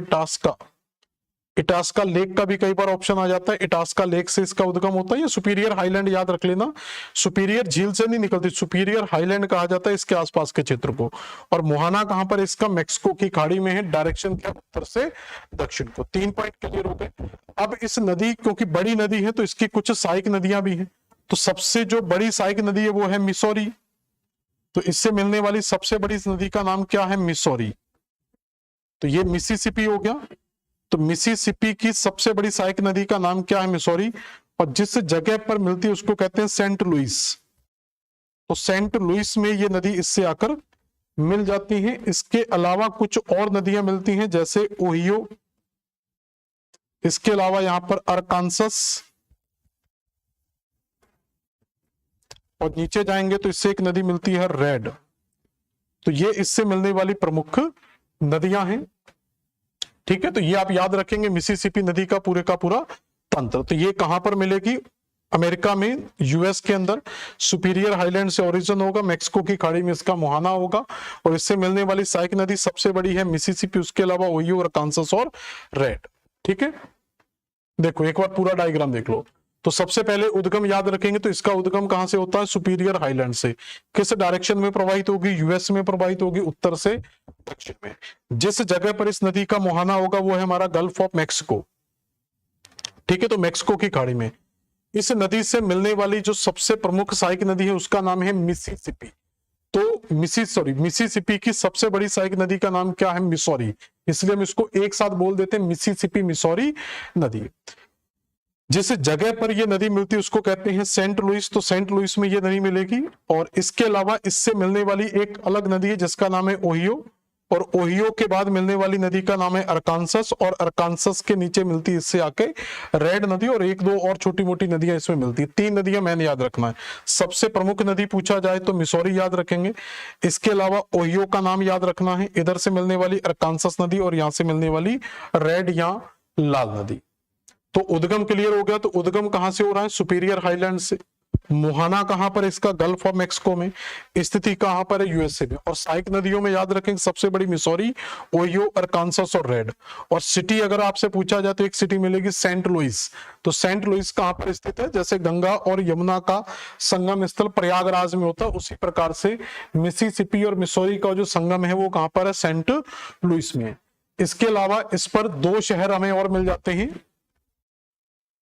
इटास्का लेक का भी कई बार ऑप्शन आ जाता है। इटास्का लेक से इसका उद्गम होता है। ये सुपीरियर हाईलैंड याद रख लेना, सुपीरियर झील से नहीं निकलती, सुपीरियर हाईलैंड कहा जाता है इसके आसपास के क्षेत्र को। और मुहाना कहां पर इसका, मेक्सिको की खाड़ी में है, डायरेक्शन क्या, उत्तर से दक्षिण को। 3 पॉइंट क्लियर हो गए। अब इस नदी, क्योंकि बड़ी नदी है तो इसकी कुछ सहायक नदियां भी हैं। तो सबसे जो बड़ी सहायक नदी है वो है मिसौरी। तो इससे मिलने वाली सबसे बड़ी नदी का नाम क्या है, मिसौरी। तो ये मिसिसिपी हो गया। तो मिसिसिपी की सबसे बड़ी सहायक नदी का नाम क्या है, मिसौरी। और जिस जगह पर मिलती है उसको कहते हैं सेंट लुइस। तो सेंट लुइस में ये नदी इससे आकर मिल जाती है। इसके अलावा कुछ और नदियां मिलती हैं जैसे ओहियो, इसके अलावा यहां पर अरकानसस, और नीचे जाएंगे तो इससे एक नदी मिलती है रेड। तो ये इससे मिलने वाली प्रमुख नदियां हैं, ठीक है। तो ये आप याद रखेंगे, मिसिसिपी नदी का पूरा तंत्र। तो ये कहां पर मिलेगी, अमेरिका में, यूएस के अंदर। सुपीरियर हाईलैंड से ओरिजिन होगा, मेक्सिको की खाड़ी में इसका मुहाना होगा और इससे मिलने वाली सहायक नदी सबसे बड़ी है मिसिसिपी, उसके अलावा ओहियो, अरकानसस और रेड, ठीक है। देखो एक बार पूरा डायग्राम देख लो। तो सबसे पहले उद्गम याद रखेंगे, तो इसका उद्गम कहां से होता है, सुपीरियर हाईलैंड से। किस डायरेक्शन में प्रवाहित होगी, यूएस में प्रवाहित होगी, उत्तर से दक्षिण में। जिस जगह पर इस नदी का मुहाना होगा वो है हमारा गल्फ ऑफ मैक्सिको, ठीक है। तो मैक्सिको की खाड़ी में इस नदी से मिलने वाली जो सबसे प्रमुख सहायक नदी है उसका नाम है मिसिसिपी। तो मिसिसिपी की सबसे बड़ी सहायक नदी का नाम क्या है, मिसौरी। इसलिए हम इसको एक साथ बोल देते हैं, मिसिसिपी मिसौरी नदी। जिस जगह पर ये नदी मिलती है उसको कहते हैं सेंट लुइस। तो सेंट लुइस में ये नदी मिलेगी। और इसके अलावा इससे मिलने वाली एक अलग नदी है जिसका नाम है ओहियो, और ओहियो के बाद मिलने वाली नदी का नाम है अरकानसस, और अरकानसस के नीचे मिलती है इससे आके रेड नदी, और एक दो और छोटी मोटी नदियां इसमें मिलती है। 3 नदियां मैंने याद रखना है। सबसे प्रमुख नदी पूछा जाए तो मिसौरी याद रखेंगे, इसके अलावा ओहियो का नाम याद रखना है, इधर से मिलने वाली अरकानसस नदी, और यहां से मिलने वाली रेड या लाल नदी। तो उद्गम क्लियर हो गया। तो उद्गम कहां से हो रहा है, सुपीरियर हाईलैंड से। मुहाना कहां पर इसका, गल्फ ऑफ मैक्सिको में। स्थिति कहां पर है, यूएसए में। और सहायक नदियों में याद रखेंगे सबसे बड़ी मिसौरी, ओहियो, अरकानसस और रेड। और सिटी अगर आपसे पूछा जाए तो एक सिटी मिलेगी सेंट लुइस। तो सेंट लुइस कहां पर स्थित है, जैसे गंगा और यमुना का संगम स्थल प्रयागराज में होता है उसी प्रकार से मिसिसिपी और मिसौरी का जो संगम है वो कहां पर है, सेंट लुइस में। इसके अलावा इस पर 2 शहर हमें और मिल जाते हैं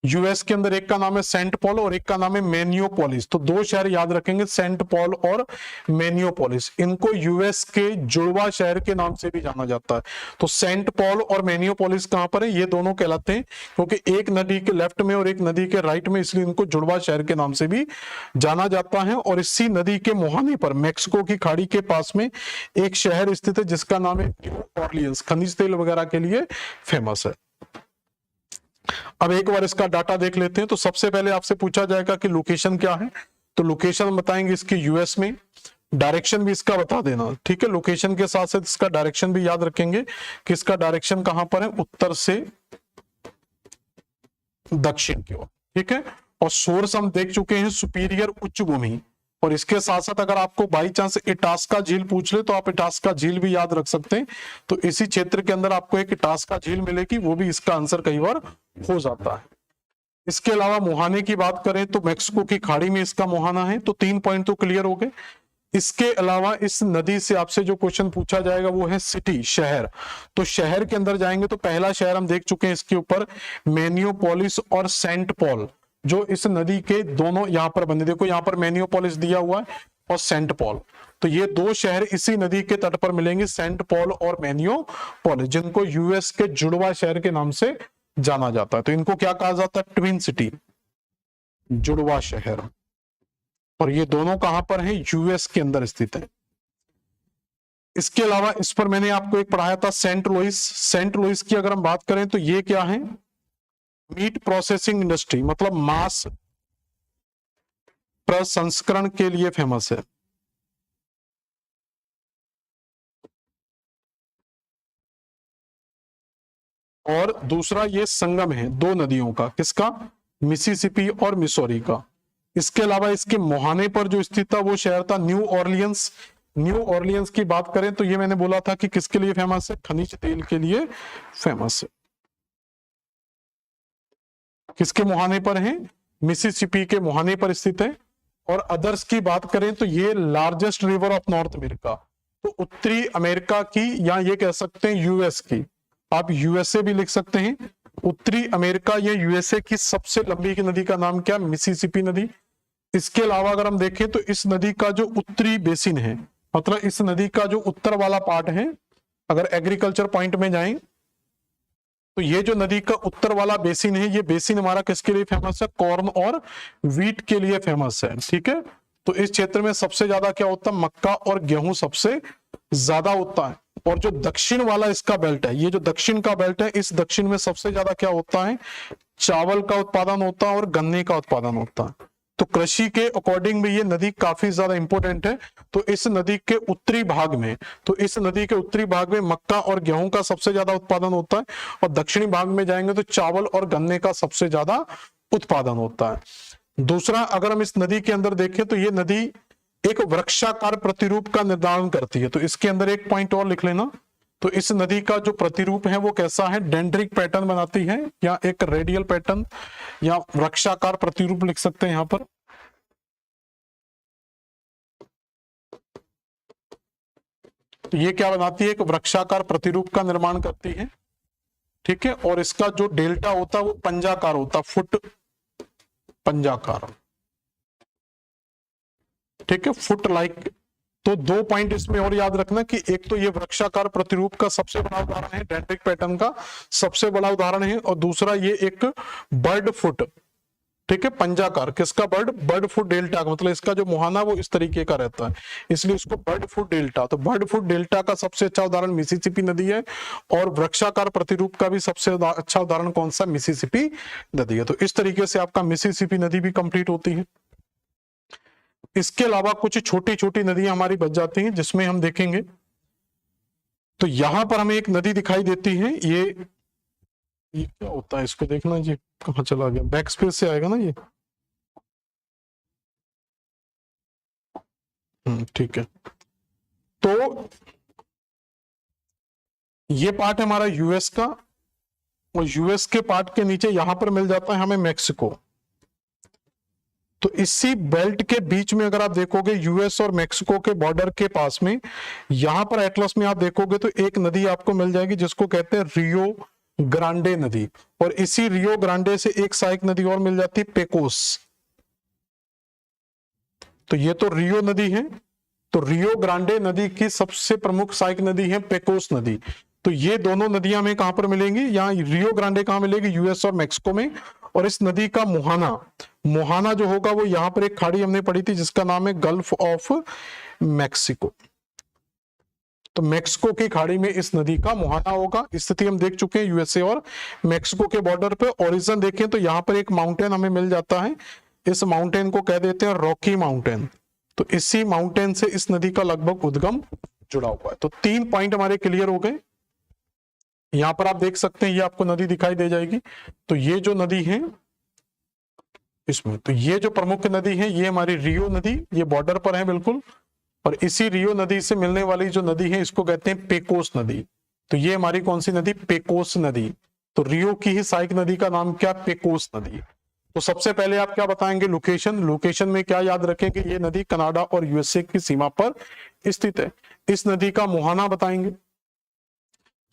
यूएस के अंदर, एक का नाम है सेंट पॉल और एक का नाम है मिनियोपोलिस। तो 2 शहर याद रखेंगे, सेंट पॉल और मिनियोपोलिस। इनको यूएस के जुड़वा शहर के नाम से भी जाना जाता है। तो सेंट पॉल और मिनियोपोलिस कहां पर है, ये दोनों कहलाते हैं क्योंकि एक नदी के लेफ्ट में और एक नदी के राइट में, इसलिए इनको जुड़वा शहर के नाम से भी जाना जाता है। और इसी नदी के मुहाने पर मैक्सिको की खाड़ी के पास में एक शहर स्थित है जिसका नाम है न्यू ऑर्लियंस, खनिज तेल वगैरह के लिए फेमस है। अब एक बार इसका डाटा देख लेते हैं। तो सबसे पहले आपसे पूछा जाएगा कि लोकेशन क्या है। तो लोकेशन बताएंगे इसकी यूएस में, डायरेक्शन भी इसका बता देना, ठीक है। लोकेशन के साथ साथ इसका डायरेक्शन भी याद रखेंगे कि इसका डायरेक्शन कहां पर है, उत्तर से दक्षिण की ओर, ठीक है। और सोर्स हम देख चुके हैं, सुपीरियर उच्च भूमि। और इसके साथ साथ अगर आपको बाई चांस इटास्का झील पूछ ले तो आप इटास्का झील भी याद रख सकते हैं। तो इसी क्षेत्र के अंदर आपको एक इटास्का झील मिलेगी, वो भी इसका आंसर कई बार हो जाता है। इसके अलावा मुहाने की बात करें तो मैक्सिको की खाड़ी में इसका मुहाना है। तो 3 पॉइंट तो क्लियर हो गए। इसके अलावा इस नदी से आपसे जो क्वेश्चन पूछा जाएगा वो है सिटी, शहर। तो शहर के अंदर जाएंगे तो पहला शहर हम देख चुके हैं इसके ऊपर, मेनियोपोलिस और सेंट पॉल, जो इस नदी के दोनों यहां पर बने, देखो यहां पर मेनियोपोलिस दिया हुआ है और सेंट पॉल, तो ये दो शहर इसी नदी के तट पर मिलेंगे, सेंट पॉल और मेनियोपोलिस, जिनको यूएस के जुड़वा शहर के नाम से जाना जाता है। तो इनको क्या कहा जाता है? ट्विन सिटी, जुड़वा शहर। और ये दोनों कहां पर हैं? यूएस के अंदर स्थित है। इसके अलावा इस पर मैंने आपको एक पढ़ाया था सेंट लुइस। सेंट लुइस की अगर हम बात करें तो ये क्या है? मीट प्रोसेसिंग इंडस्ट्री, मतलब मांस प्रसंस्करण के लिए फेमस है। और दूसरा ये संगम है दो नदियों का, किसका? मिसिसिपी और मिसौरी का। इसके अलावा इसके मुहाने पर जो स्थित था वो शहर था न्यू ऑरलियंस। न्यू ऑरलियंस की बात करें तो ये मैंने बोला था कि किसके लिए फेमस है? खनिज तेल के लिए फेमस है। किसके मुहाने पर है? मिसिसिपी के मुहाने पर स्थित है। और अदर्स की बात करें तो ये largest river of north America, तो उत्तरी अमेरिका की, या ये कह सकते हैं यूएस की, आप यूएसए भी लिख सकते हैं। उत्तरी अमेरिका या यूएसए की सबसे लंबी की नदी का नाम क्या? मिसिसिपी नदी। इसके अलावा अगर हम देखें तो इस नदी का जो उत्तरी बेसिन है, मतलब इस नदी का जो उत्तर वाला पार्ट है, अगर एग्रीकल्चर पॉइंट में जाएं तो ये जो नदी का उत्तर वाला बेसिन है, ये बेसिन हमारा किसके लिए फेमस है? कॉर्न और व्हीट के लिए फेमस है। ठीक है, तो इस क्षेत्र में सबसे ज्यादा क्या होता है? मक्का और गेहूं सबसे ज्यादा होता है। और जो दक्षिण वाला इसका बेल्ट है, ये जो दक्षिण का बेल्ट है, इस दक्षिण में सबसे ज्यादा क्या होता है? चावल का उत्पादन होता है और गन्ने का उत्पादन होता है। तो कृषि के अकॉर्डिंग भी ये नदी काफी ज्यादा इंपॉर्टेंट है। तो इस नदी के उत्तरी भाग में, मक्का और गेहूं का सबसे ज्यादा उत्पादन होता है, और दक्षिणी भाग में जाएंगे तो चावल और गन्ने का सबसे ज्यादा उत्पादन होता है। दूसरा, अगर हम इस नदी के अंदर देखें तो ये नदी एक वृक्षाकार प्रतिरूप का निर्धारण करती है। तो इसके अंदर एक पॉइंट और लिख लेना, तो इस नदी का जो प्रतिरूप है वो कैसा है? डेंड्रिक पैटर्न बनाती है, या एक रेडियल पैटर्न, या वृक्षाकार प्रतिरूप लिख सकते हैं यहां पर। तो ये क्या बनाती है? एक वृक्षाकार प्रतिरूप का निर्माण करती है। ठीक है, और इसका जो डेल्टा होता है वो पंजाकार होता, फुट पंजाकार। ठीक है, फुट लाइक। तो दो पॉइंट इसमें और याद रखना कि एक तो ये वृक्षाकार प्रतिरूप का सबसे बड़ा उदाहरण है, डेंड्रिक पैटर्न का सबसे बड़ा उदाहरण है, और दूसरा ये एक बर्ड फुट, ठीक है, पंजाकार, किसका? बर्ड फुट डेल्टा का, मतलब इसका जो मुहाना वो इस तरीके का रहता है, इसलिए इसको बर्ड फुट डेल्टा। तो बर्ड फुट डेल्टा का सबसे अच्छा उदाहरण मिसिसिपी नदी है, और वृक्षाकार प्रतिरूप का भी सबसे अच्छा उदाहरण कौन सा? मिसिसिपी नदी है। तो इस तरीके से आपका मिसिसिपी नदी भी कंप्लीट होती है। इसके अलावा कुछ छोटी छोटी नदियां हमारी बच जाती हैं, जिसमें हम देखेंगे तो यहां पर हमें एक नदी दिखाई देती है, ये क्या होता है? इसको देखना जी, कहां चला गया? बैक स्पेस से आएगा ना ये। ठीक है, तो ये पार्ट है हमारा यूएस का, और यूएस के पार्ट के नीचे यहां पर मिल जाता है हमें मैक्सिको। तो इसी बेल्ट के बीच में अगर आप देखोगे, यूएस और मैक्सिको के बॉर्डर के पास में, यहां पर एटलस में आप देखोगे तो एक नदी आपको मिल जाएगी जिसको कहते हैं रियो ग्रांडे नदी, और इसी रियो ग्रांडे से एक सहायक नदी और मिल जाती है, पेकोस। तो ये तो रियो नदी है, तो रियो ग्रांडे नदी की सबसे प्रमुख सहायक नदी है पेकोस नदी। तो ये दोनों नदियां हमें कहां पर मिलेंगी? यहाँ रियो ग्रांडे कहां मिलेगी? यूएस और मैक्सिको में। और इस नदी का मुहाना जो होगा वो यहाँ पर एक खाड़ी हमने पढ़ी थी जिसका नाम है गल्फ ऑफ मैक्सिको। तो मैक्सिको की खाड़ी में इस नदी का मुहाना होगा। स्थिति हम देख चुके हैं यूएसए और मैक्सिको के बॉर्डर पे। ओरिजिन देखें तो यहाँ पर एक माउंटेन हमें मिल जाता है, इस माउंटेन को कह देते हैं रॉकी माउंटेन। तो इसी माउंटेन से इस नदी का लगभग उद्गम जुड़ा हुआ है। तो 3 पॉइंट हमारे क्लियर हो गए। यहां पर आप देख सकते हैं ये आपको नदी दिखाई दे जाएगी। तो ये जो नदी है इसमें, तो ये जो प्रमुख नदी है ये हमारी रियो नदी, ये बॉर्डर पर है बिल्कुल। और इसी रियो नदी से मिलने वाली जो नदी है इसको कहते हैं पेकोस नदी। तो ये हमारी कौन सी नदी? पेकोस नदी। तो रियो की ही सहायक नदी का नाम क्या? पेकोस नदी। तो सबसे पहले आप क्या बताएंगे, लोकेशन। लोकेशन में क्या याद रखेंगे, ये नदी कनाडा और यूएसए की सीमा पर स्थित है। इस नदी का मुहाना बताएंगे।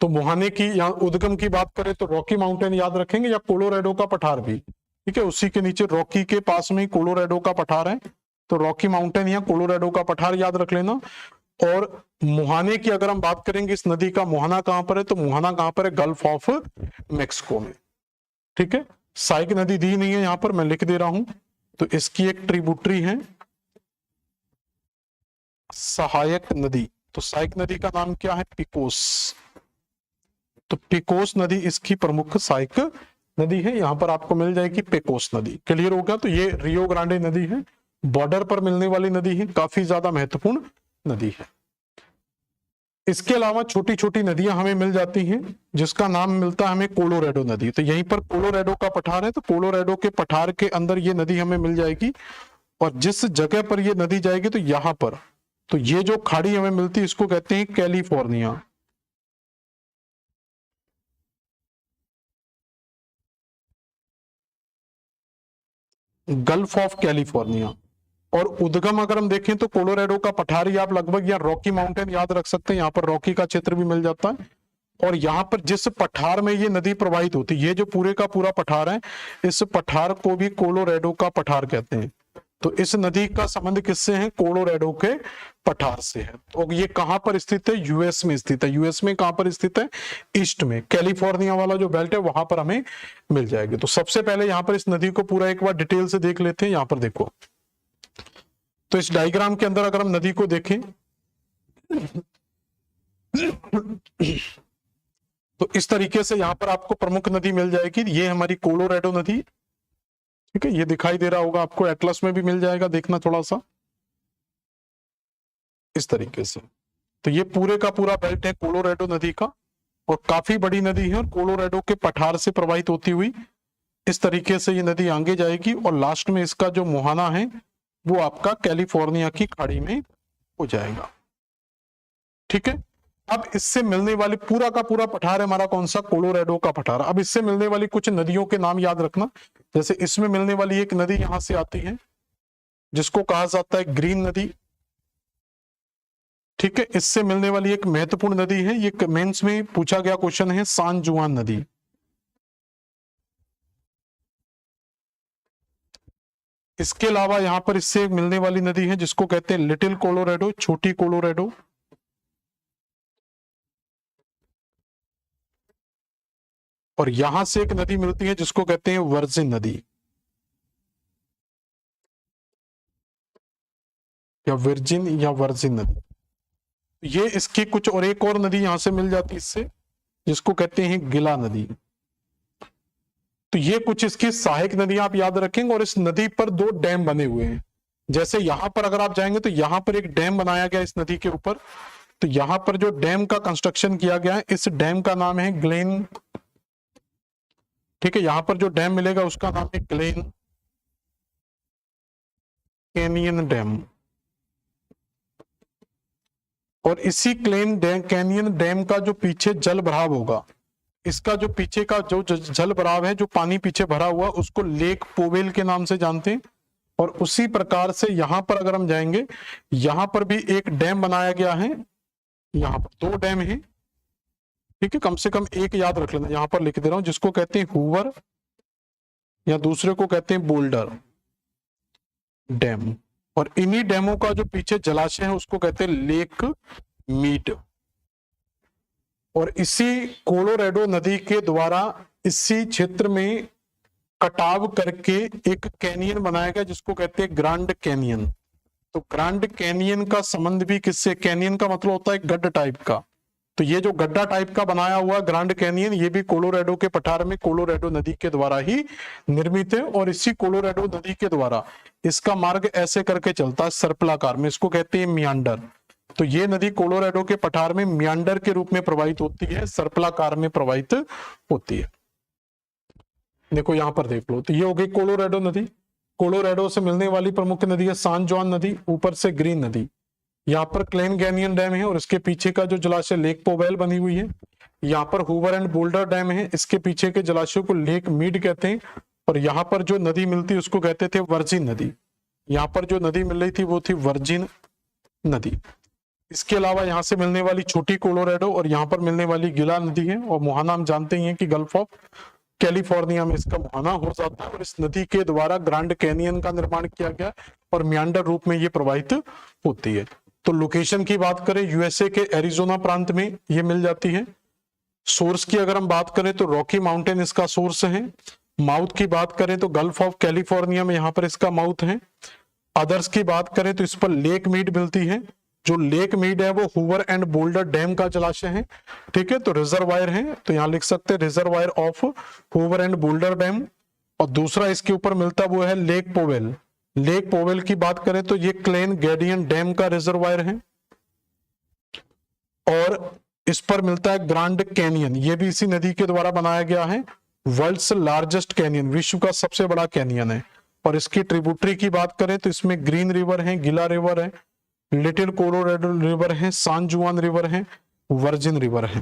तो मुहाने की या उद्गम की बात करें तो रॉकी माउंटेन याद रखेंगे, या कोलोराडो का पठार भी, ठीक है, उसी के नीचे रॉकी के पास में कोलोराडो का पठार है, तो रॉकी माउंटेन या कोलोराडो का पठार याद रख लेना। और मुहाने की अगर हम बात करेंगे, इस नदी का मुहाना कहां पर है, तो मुहाना कहां पर है, गल्फ ऑफ मेक्सिको में, ठीक है। सहायक नदी दी नहीं है यहां पर, मैं लिख दे रहा हूं। तो इसकी एक ट्रिब्यूटरी है सहायक नदी। तो सहायक नदी का नाम क्या है, पिकोस। तो पिकोस नदी इसकी प्रमुख सहायक नदी है, यहां पर आपको मिल जाएगी पेकोस नदी। क्लियर हो गया। तो ये रियो ग्रांडे नदी है, बॉर्डर पर मिलने वाली नदी है, काफी ज्यादा महत्वपूर्ण नदी है। इसके अलावा छोटी छोटी नदियां हमें मिल जाती हैं, जिसका नाम मिलता है हमें कोलोराडो नदी। तो यहीं पर कोलोराडो का पठार है, तो कोलोराडो के पठार के अंदर ये नदी हमें मिल जाएगी। और जिस जगह पर ये नदी जाएगी, तो यहां पर, तो ये जो खाड़ी हमें मिलती है इसको कहते हैं कैलिफोर्निया। Gulf of California. और उद्गम अगर हम देखें तो कोलोराडो का पठार ही आप लगभग, या रॉकी माउंटेन याद रख सकते हैं, यहाँ पर रॉकी का क्षेत्र भी मिल जाता है। और यहाँ पर जिस पठार में ये नदी प्रवाहित होती है, ये जो पूरे का पूरा पठार है, इस पठार को भी कोलोराडो का पठार कहते हैं। तो इस नदी का संबंध किससे है, कोलोराडो के पठार से है। तो ये कहां पर स्थित है, यूएस में स्थित है। यूएस में कहां पर स्थित है, ईस्ट में, कैलिफोर्निया वाला जो बेल्ट है वहां पर हमें मिल जाएगी। तो सबसे पहले यहां पर इस नदी को पूरा एक बार डिटेल से देख लेते हैं। यहां पर देखो, तो इस डायग्राम के अंदर अगर हम नदी को देखें तो इस तरीके से यहां पर आपको प्रमुख नदी मिल जाएगी। ये हमारी कोलोराडो नदी, ठीक है, ये दिखाई दे रहा होगा आपको, एटलस में भी मिल जाएगा, देखना थोड़ा सा इस तरीके से। तो ये पूरे का पूरा बेल्ट है कोलोराडो नदी का, और काफी बड़ी नदी है, और कोलोराडो के पठार से प्रवाहित होती हुई इस तरीके से ये नदी आगे जाएगी, और लास्ट में इसका जो मुहाना है वो आपका कैलिफोर्निया की खाड़ी में हो जाएगा, ठीक है। अब इससे मिलने वाली पूरा का पूरा पठार है हमारा कौन सा, कोलोराडो का पठार। अब इससे मिलने वाली कुछ नदियों के नाम याद रखना। जैसे इसमें मिलने वाली एक नदी यहां से आती है जिसको कहा जाता है ग्रीन नदी, ठीक है। इससे मिलने वाली एक महत्वपूर्ण नदी है, ये मेंस में पूछा गया क्वेश्चन है, सान जुआन नदी। इसके अलावा यहां पर इससे मिलने वाली नदी है जिसको कहते हैं लिटिल कोलोराडो, छोटी कोलोराडो। और यहां से एक नदी मिलती है जिसको कहते हैं वर्जिन नदी, या वर्जिन या वर्जिन नदी। ये इसकी कुछ और एक और नदी यहां से मिल जाती है इससे, जिसको कहते हैं गिला नदी। तो ये कुछ इसकी सहायक नदियां आप याद रखेंगे। और इस नदी पर दो डैम बने हुए हैं। जैसे यहां पर अगर आप जाएंगे तो यहां पर एक डैम बनाया गया इस नदी के ऊपर। तो यहां पर जो डैम का कंस्ट्रक्शन किया गया है, इस डैम का नाम है ग्लेन, ठीक है। यहां पर जो डैम मिलेगा उसका नाम है ग्लेन कैनियन डैम। और इसी कैनियन डैम का जो पीछे जल भराव होगा, इसका जो पीछे का जो जल भराव है, जो पानी पीछे भरा हुआ, उसको लेक पोवेल के नाम से जानते हैं। और उसी प्रकार से यहां पर अगर हम जाएंगे, यहां पर भी एक डैम बनाया गया है। यहां पर दो डैम है, ठीक है, कम से कम एक याद रख लेना, यहां पर लिख दे रहा हूं, जिसको कहते हैं हूवर, या दूसरे को कहते हैं बोल्डर डैम। और इन्हीं डैमों का जो पीछे जलाशय है उसको कहते हैं लेक मीड। और इसी कोलोराडो नदी के द्वारा इसी क्षेत्र में कटाव करके एक कैनियन बनाया गया जिसको कहते हैं ग्रांड कैनियन। तो ग्रांड कैनियन का संबंध भी किससे, कैनियन का मतलब होता है गड्ढा टाइप का। तो ये जो गड्ढा टाइप का बनाया हुआ ग्रांड कैनियन, ये भी कोलोराडो के पठार में कोलोराडो नदी के द्वारा ही निर्मित है। और इसी कोलोराडो नदी के द्वारा इसका मार्ग ऐसे करके चलता है सर्पिलाकार में, इसको कहते हैं मियांडर। तो ये नदी कोलोराडो के पठार में मियांडर के रूप में प्रवाहित होती है, सर्पिलाकार में प्रवाहित होती है। देखो यहां पर देख लो, तो ये हो गई कोलोराडो नदी। कोलोराडो से मिलने वाली प्रमुख नदी है सान जुआन नदी, ऊपर से ग्रीन नदी। यहाँ पर क्लेन कैनियन डैम है, और इसके पीछे का जो जलाशय लेक पोवेल बनी हुई है। यहाँ पर हूवर एंड बोल्डर डैम है, इसके पीछे के जलाशय को लेक मीड कहते हैं। और यहाँ पर जो नदी मिलती है उसको कहते थे वर्जिन नदी। यहाँ पर जो नदी मिल रही थी वो थी वर्जिन नदी। इसके अलावा यहाँ से मिलने वाली छोटी कोलोराडो और यहाँ पर मिलने वाली गिला नदी है। और मुहाना हम जानते ही हैं कि गल्फ ऑफ कैलिफोर्निया में इसका मुहाना हो जाता है और इस नदी के द्वारा ग्रैंड कैनियन का निर्माण किया गया और मियांडर रूप में ये प्रवाहित होती है। तो लोकेशन की बात करें यूएसए के एरिजोना प्रांत में ये मिल जाती है। सोर्स की अगर हम बात करें तो रॉकी माउंटेन इसका सोर्स है। माउथ की बात करें तो गल्फ ऑफ कैलिफोर्निया में यहाँ पर इसका माउथ है। अदर्स की बात करें तो इस पर लेक मीड मिलती है। जो लेक मीड है वो हूवर एंड बोल्डर डैम का जलाशय है, ठीक है। तो रिजर्वायर है, तो यहां लिख सकते हैं reservoir of Hoover and boulder dam. और दूसरा इसके ऊपर मिलता वो है लेक पोवेल। लेक पोवेल की बात करें तो ये क्लेन गैडियन डैम का रिजर्वायर है। और इस पर मिलता है ग्रैंड कैनियन, ये भी इसी नदी के द्वारा बनाया गया है। वर्ल्ड्स लार्जेस्ट कैनियन, विश्व का सबसे बड़ा कैनियन है। और इसकी ट्रिब्यूटरी की बात करें तो इसमें ग्रीन रिवर है, गिला रिवर है, लिटिल कोलोराडो रिवर है, सान जुआन रिवर है, वर्जिन रिवर है।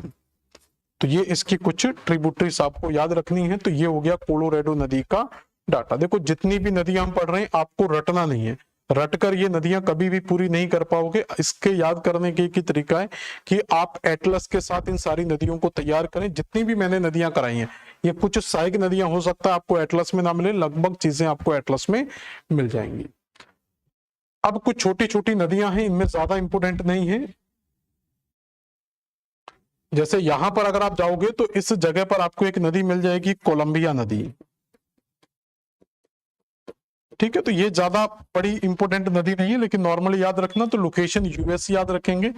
तो ये इसकी कुछ ट्रिब्यूटरीज आपको याद रखनी है। तो ये हो गया कोलोराडो नदी का डाटा। देखो जितनी भी नदियां हम पढ़ रहे हैं आपको रटना नहीं है, रटकर ये नदियां कभी भी पूरी नहीं कर पाओगे। इसके याद करने के एक ही तरीका है कि आप एटलस के साथ इन सारी नदियों को तैयार करें। जितनी भी मैंने नदियां कराई हैं, ये कुछ सहायक नदियां हो सकता है आपको एटलस में ना मिले, लगभग चीजें आपको एटलस में मिल जाएंगी। अब कुछ छोटी छोटी नदियां हैं, इनमें ज्यादा इंपोर्टेंट नहीं है। जैसे यहां पर अगर आप जाओगे तो इस जगह पर आपको एक नदी मिल जाएगी, कोलंबिया नदी, ठीक है। तो ये ज्यादा बड़ी इंपोर्टेंट नदी नहीं है, लेकिन नॉर्मली याद रखना। तो लोकेशन यूएस याद रखेंगे।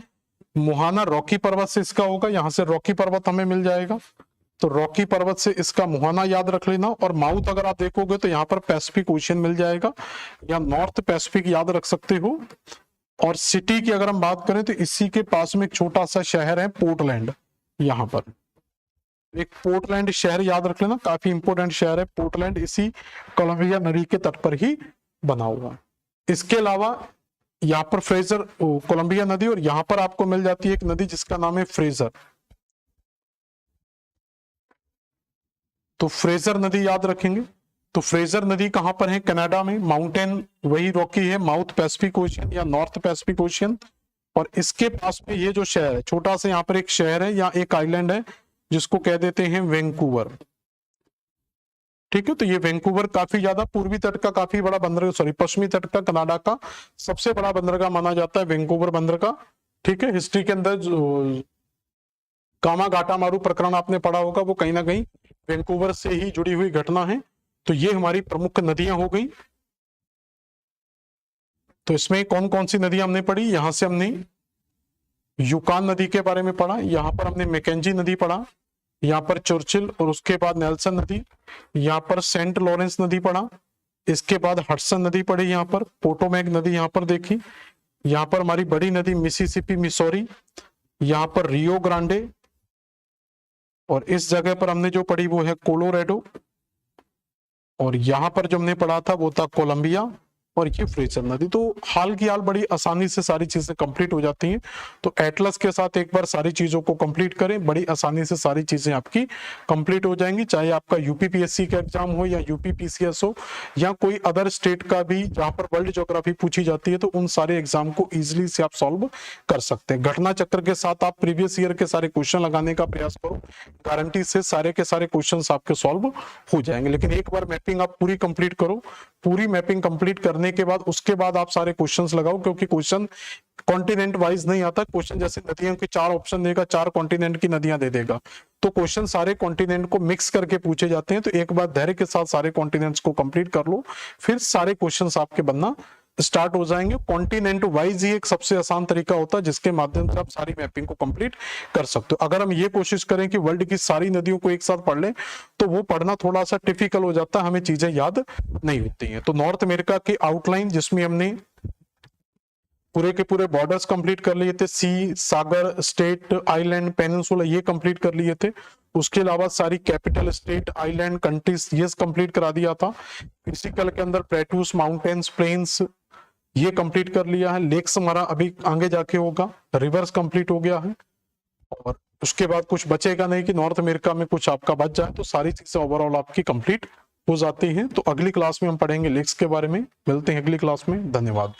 मुहाना रॉकी पर्वत से इसका होगा, यहां से रॉकी पर्वत हमें मिल जाएगा, तो रॉकी पर्वत से इसका मुहाना याद रख लेना। और माउथ अगर आप देखोगे तो यहाँ पर पैसिफिक ओशियन मिल जाएगा, या नॉर्थ पैसिफिक याद रख सकते हो। और सिटी की अगर हम बात करें तो इसी के पास में एक छोटा सा शहर है पोर्टलैंड, यहाँ पर एक पोर्टलैंड शहर याद रख लेना, काफी इंपोर्टेंट शहर है पोर्टलैंड, इसी कोलंबिया नदी के तट पर ही बना हुआ। इसके अलावा यहाँ पर फ्रेजर, कोलंबिया नदी, और यहाँ पर आपको मिल जाती है एक नदी जिसका नाम है फ्रेजर। तो फ्रेजर नदी याद रखेंगे। तो फ्रेजर नदी कहां पर है? कनाडा में। माउंटेन वही रॉकी है, माउथ पैसिफिक ओशियन या नॉर्थ पैसिफिक ओशियन। और इसके पास में ये जो शहर है, छोटा सा यहाँ पर एक शहर है या एक आइलैंड है जिसको कह देते हैं वैंकूवर, ठीक है। तो ये वैंकूवर काफी ज्यादा पूर्वी तट का काफी बड़ा बंदरगाह, सॉरी पश्चिमी तट का कनाडा का सबसे बड़ा बंदरगाह माना जाता है वैंकूवर बंदरगाह, ठीक है। हिस्ट्री के अंदर कामागाटामारू प्रकरण आपने पढ़ा होगा, वो कहीं ना कहीं वैंकूवर से ही जुड़ी हुई घटना है। तो ये हमारी प्रमुख नदियां हो गई। तो इसमें कौन कौन सी नदियां हमने पढ़ी? यहां से हमने यूकान नदी के बारे में पढ़ा, यहाँ पर हमने मैकेंजी नदी पढ़ा, यहाँ पर चर्चिल और उसके बाद नेल्सन नदी, यहाँ पर सेंट लॉरेंस नदी पढ़ा, इसके बाद हडसन नदी पढ़ी, यहाँ पर पोटोमैक नदी यहाँ पर देखी, यहाँ पर हमारी बड़ी नदी मिसिसिपी मिसौरी, यहाँ पर रियो ग्रांडे, और इस जगह पर हमने जो पढ़ी वो है कोलोराडो, और यहाँ पर जो हमने पढ़ा था वो था कोलंबिया, और ये फ्रेजर नदी। तो हाल की हाल बड़ी आसानी से सारी चीजें कंप्लीट हो जाती हैं। तो एटलस के साथ एक बार सारी चीजों को कंप्लीट करें, बड़ी आसानी से सारी चीजें आपकी कंप्लीट हो जाएंगी। चाहे आपका यूपीपीएससी का एग्जाम हो या यूपीपीसीएस हो या कोई अदर स्टेट का भी जहां पर वर्ल्ड ज्योग्राफी पूछी जाती है, तो उन सारे एग्जाम को इजिली से आप सॉल्व कर सकते हैं। घटना चक्र के साथ आप प्रीवियस ईयर के सारे क्वेश्चन लगाने का प्रयास करो, गारंटी से सारे के सारे क्वेश्चन आपके सॉल्व हो जाएंगे। लेकिन एक बार मैपिंग आप पूरी कंप्लीट करो, पूरी मैपिंग कंप्लीट करने के बाद उसके बाद आप सारे क्वेश्चंस लगाओ, क्योंकि क्वेश्चन कॉन्टिनेंट वाइज नहीं आता। क्वेश्चन जैसे नदियों के 4 ऑप्शन देगा, 4 कॉन्टिनेंट की नदियां दे देगा, तो क्वेश्चन सारे कॉन्टिनेंट को मिक्स करके पूछे जाते हैं। तो एक बार धैर्य के साथ सारे कॉन्टिनेंट्स को कंप्लीट कर लो, फिर सारे क्वेश्चंस आपके बनना स्टार्ट हो जाएंगे। कॉन्टिनेंट वाइज ही एक सबसे आसान तरीका होता है जिसके माध्यम से आप सारी मैपिंग को कंप्लीट कर सकते हो। अगर हम ये कोशिश करें कि वर्ल्ड की सारी नदियों को एक साथ पढ़ लें तो वो पढ़ना थोड़ा सा टिपिकल हो जाता है, हमें चीजें याद नहीं होती हैं। तो नॉर्थ अमेरिका की आउटलाइन जिसमें हमने पूरे के पूरे बॉर्डर्स कंप्लीट कर लिए थे, सी, सागर, स्टेट, आइलैंड, पेनिनसुला, ये कंप्लीट कर लिए थे। उसके अलावा सारी कैपिटल स्टेट, आइलैंड, कंट्रीज ये कंप्लीट करा दिया था। फिजिकल के अंदर प्लेटूस, माउंटेन्स, प्लेन्स ये कंप्लीट कर लिया है। लेक्स हमारा अभी आगे जाके होगा, रिवर्स कंप्लीट हो गया है, और उसके बाद कुछ बचेगा नहीं कि नॉर्थ अमेरिका में कुछ आपका बच जाए। तो सारी चीजें ओवरऑल आपकी कंप्लीट हो जाते हैं। तो अगली क्लास में हम पढ़ेंगे लेक्स के बारे में। मिलते हैं अगली क्लास में। धन्यवाद।